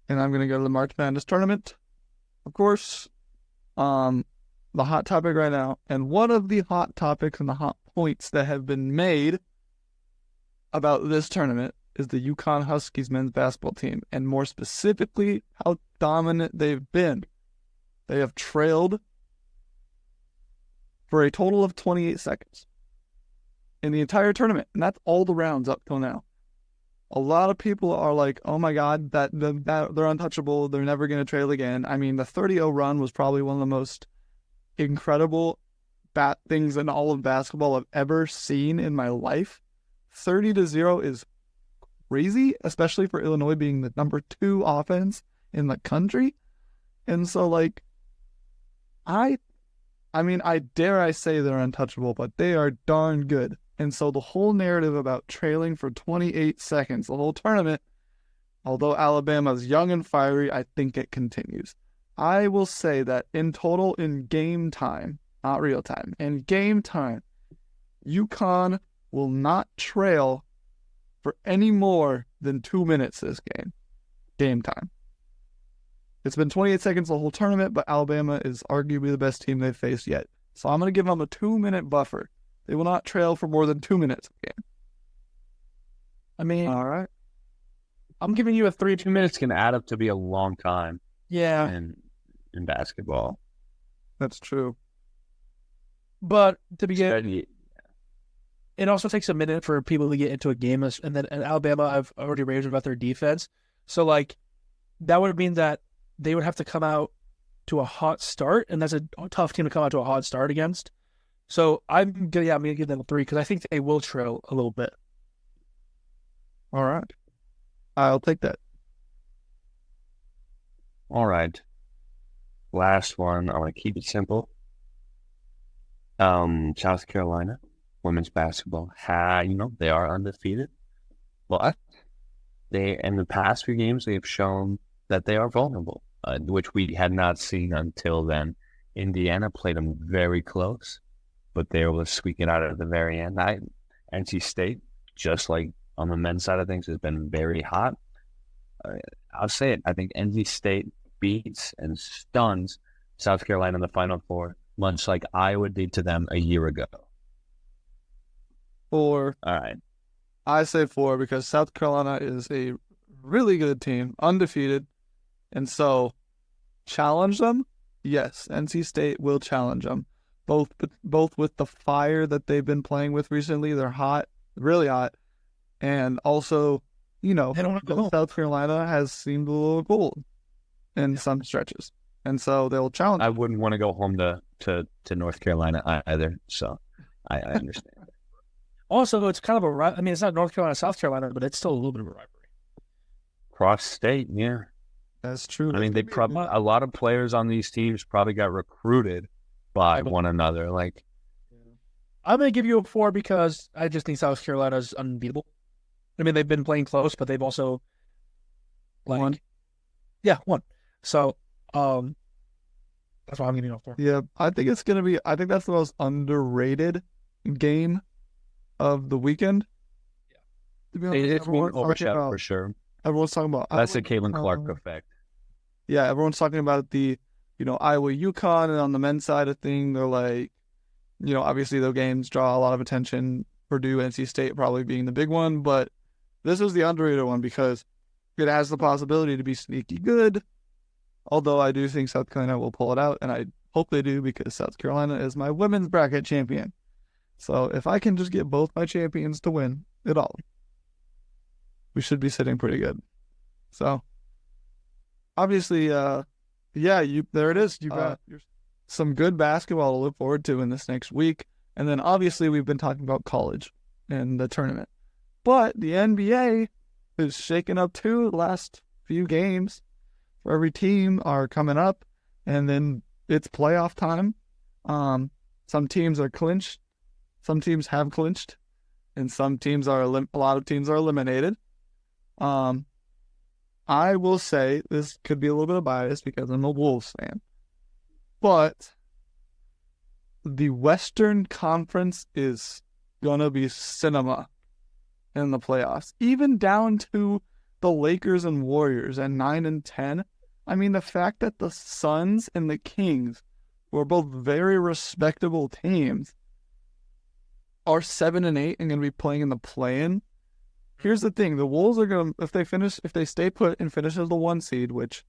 and I'm going to go to the March Madness tournament. Of course, the hot topic right now, and one of the hot topics and the hot points that have been made about this tournament is the UConn Huskies men's basketball team, and more specifically, how dominant they've been. They have trailed for a total of 28 seconds in the entire tournament, and that's all the rounds up till now. A lot of people are like, oh my God, that they're untouchable, they're never going to trail again. I mean, the 30-0 run was probably one of the most incredible things in all of basketball I've ever seen in my life. 30-0 is crazy, especially for Illinois being the number 2 offense in the country. And so, like, I dare I say they're untouchable, but they are darn good. And so the whole narrative about trailing for 28 seconds, the whole tournament, although Alabama's young and fiery, I think it continues. I will say that in total, in game time, not real time, in game time, UConn will not trail for any more than 2 minutes this game. Game time. It's been 28 seconds the whole tournament, but Alabama is arguably the best team they've faced yet. So I'm going to give them a 2-minute buffer. They will not trail for more than 2 minutes a game. I mean, all right. I'm giving you a 3. 2 minutes can add up to be a long time. Yeah. In basketball. That's true. But to begin, it also takes a minute for people to get into a game. And then in Alabama, I've already raved about their defense. So, like, that would mean that they would have to come out to a hot start, and that's a tough team to come out to a hot start against. So I'm gonna give them a 3 because I think they will trail a little bit. All right, I'll take that. All right, last one. I want to keep it simple. South Carolina women's basketball, they are undefeated, but they in the past few games they have shown that they are vulnerable, which we had not seen until then. Indiana played them very close, but they were able to squeak it out at the very end. NC State, just like on the men's side of things, has been very hot. I'll say it. I think NC State beats and stuns South Carolina in the Final Four, much like Iowa did to them a year ago. 4. All right. I say 4 because South Carolina is a really good team, undefeated. And so, challenge them? Yes, NC State will challenge them. Both with the fire that they've been playing with recently. They're hot, really hot. And also, South Carolina has seemed a little cold in some stretches. And so they'll challenge. I wouldn't want to go home to North Carolina either. So I understand. Also, it's kind of it's not North Carolina, South Carolina, but it's still a little bit of a rivalry. Cross state, yeah. That's true. I mean, a lot of players on these teams probably got recruited by one another. Like, I'm going to give you a 4 because I just think South Carolina is unbeatable. I mean, they've been playing close, but they've also won. Yeah, 1. So, that's why I'm giving you a 4. Yeah, I think it's going to be. I think that's the most underrated game of the weekend. Yeah, to be honest, it's being overshadowed for sure. Everyone's talking about that's the Caitlin Clark effect. Yeah, everyone's talking about the, Iowa, UConn, and on the men's side of thing, they're like, obviously those games draw a lot of attention. Purdue, NC State probably being the big one, but this is the underrated one because it has the possibility to be sneaky good. Although I do think South Carolina will pull it out, and I hope they do because South Carolina is my women's bracket champion. So if I can just get both my champions to win it all, we should be sitting pretty good. So, obviously, there it is. You got some good basketball to look forward to in this next week. And then, obviously, we've been talking about college and the tournament. But the NBA is shaking up too. The last few games for every team are coming up. And then it's playoff time. Some teams are clinched. Some teams have clinched. And some teams a lot of teams are eliminated. I will say this could be a little bit of bias because I'm a Wolves fan, but the Western Conference is gonna be cinema in the playoffs, even down to the Lakers and Warriors at 9 and 10. I mean, the fact that the Suns and the Kings, who are both very respectable teams, are 7 and 8 and gonna be playing in the play-in. Here's the thing: the Wolves are gonna, if they stay put and finish as the 1 seed, which,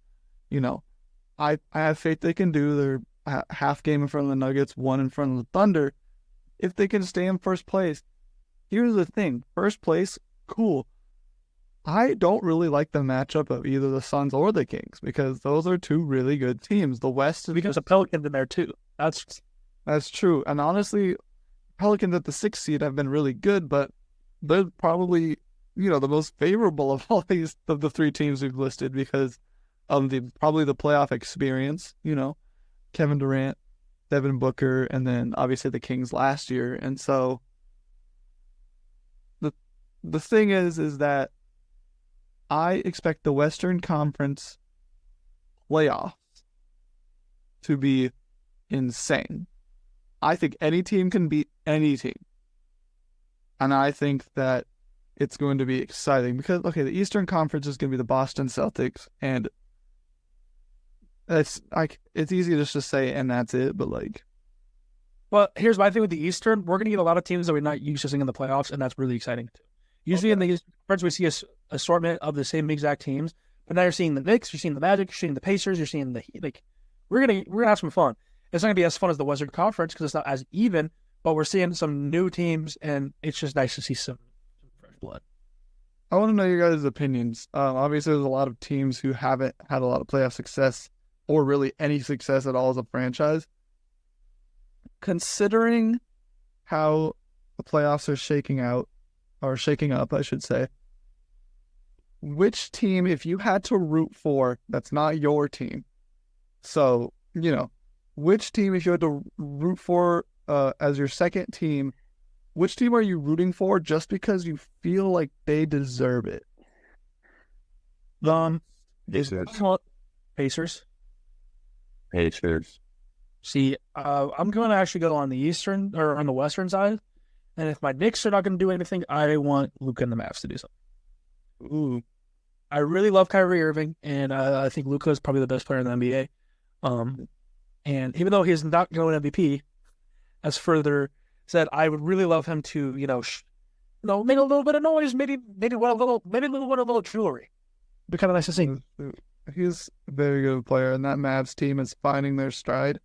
I have faith they can do. They're half game in front of the Nuggets, 1 in front of the Thunder. If they can stay in first place, here's the thing: first place, cool. I don't really like the matchup of either the Suns or the Kings because those are 2 really good teams. The West is because the Pelicans in there too. That's true. And honestly, Pelicans at the 6th seed have been really good, but they're probably, the most favorable of all these of the 3 teams we've listed because of probably the playoff experience, Kevin Durant, Devin Booker, and then obviously the Kings last year. And so the thing is that I expect the Western Conference playoffs to be insane. I think any team can beat any team. And I think that it's going to be exciting because, the Eastern Conference is going to be the Boston Celtics, and it's easy just to say, and that's it, but Well, here's my thing with the Eastern. We're going to get a lot of teams that we're not used to seeing in the playoffs, and that's really exciting too. Usually in the Eastern Conference, we see an assortment of the same exact teams, but now you're seeing the Knicks, you're seeing the Magic, you're seeing the Pacers, you're seeing the Heat. We're gonna have some fun. It's not gonna be as fun as the Western Conference because it's not as even, but we're seeing some new teams, and it's just nice to see some fresh blood. I want to know your guys' opinions. Obviously, there's a lot of teams who haven't had a lot of playoff success or really any success at all as a franchise. Considering how the playoffs are shaking up, I should say, which team, if you had to root for, that's not your team, so, which team, if you had to root for as your second team, which team are you rooting for just because you feel like they deserve it? Pacers. Pacers. See, I'm going to actually go on the Eastern or on the Western side, and if my Knicks are not going to do anything, I want Luka and the Mavs to do something. Ooh, I really love Kyrie Irving, and I think Luka is probably the best player in the NBA. And even though he's not going MVP, as further said, I would really love him to, make a little bit of noise, maybe win a little jewelry. It'd be kind of nice to see. he's a very good player, and that Mavs team is finding their stride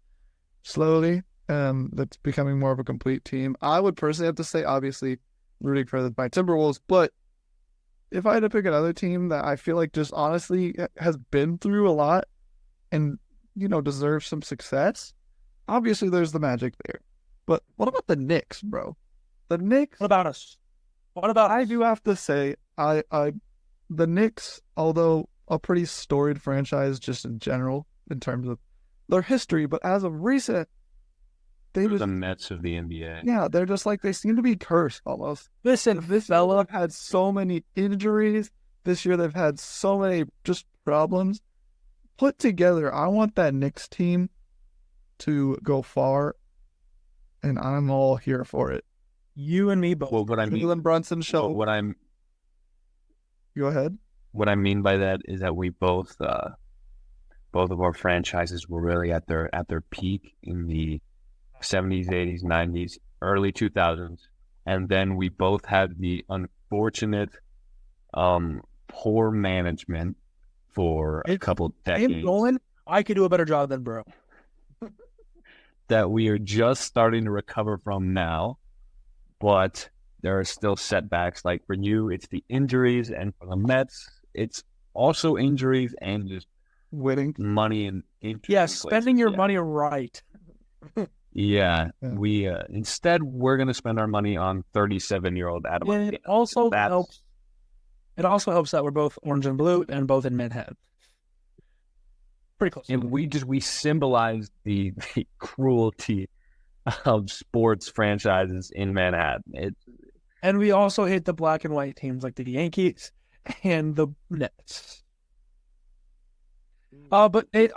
slowly. That's becoming more of a complete team. I would personally have to say, obviously, rooting for my Timberwolves, but if I had to pick another team that I feel like just honestly has been through a lot and, deserves some success, obviously there's the Magic there. But what about the Knicks, bro? The Knicks. What about us? I do have to say, the Knicks, although a pretty storied franchise just in general in terms of their history, but as of recent, They're the Mets of the NBA. Yeah, they're just they seem to be cursed almost. Listen, This fella have had so many injuries. This year they've had so many just problems. Put together, I want that Knicks team to go far, and I'm all here for it. You and me both. Well, what I mean, Jalen Brunson show. Go ahead. What I mean by that is that we both of our franchises were really at their peak in the 70s, 80s, 90s, early 2000s, and then we both had the unfortunate poor management for a couple decades. I could do a better job than bro. That we are just starting to recover from now, but there are still setbacks. Like for you, it's the injuries, and for the Mets, it's also injuries and just Winning money and spending your money right. Yeah, we instead we're gonna spend our money on 37-year-old Adam. And it also helps. It also helps that we're both orange and blue and both in Manhattan. Pretty close. And we symbolize the cruelty of sports franchises in Manhattan. And we also hate the black and white teams like the Yankees and the Nets. But Nate,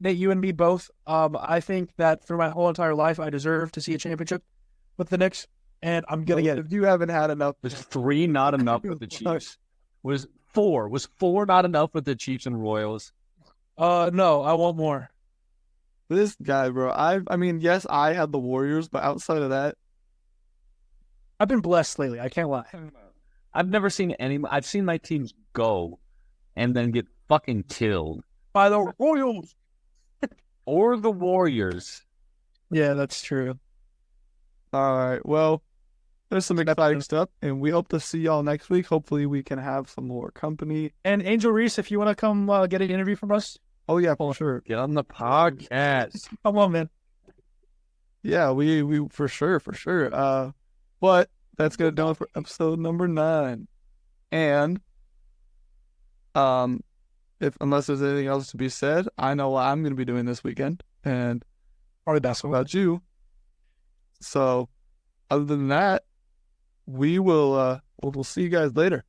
you and me both. I think that through my whole entire life, I deserve to see a championship with the Knicks, and I'm gonna get it. If you haven't had enough, Was 3 not enough with the Chiefs? Was 4 not enough with the Chiefs and Royals? No, I want more. This guy, bro. I mean, yes, I had the Warriors, but outside of that, I've been blessed lately. I can't lie. I've never seen I've seen my teams go and then get fucking killed By the Royals. or the Warriors. Yeah, that's true. all right. Well, there's some exciting stuff, and we hope to see y'all next week. Hopefully, we can have some more company. And Angel Reese, if you want to come get an interview from us, Oh yeah, for sure. Get on the podcast. come on, man. Yeah, we for sure. But that's gonna do it for episode number 9. And if unless there's anything else to be said, I know what I'm gonna be doing this weekend, and Probably basketball. about you. So other than that, we'll see you guys later.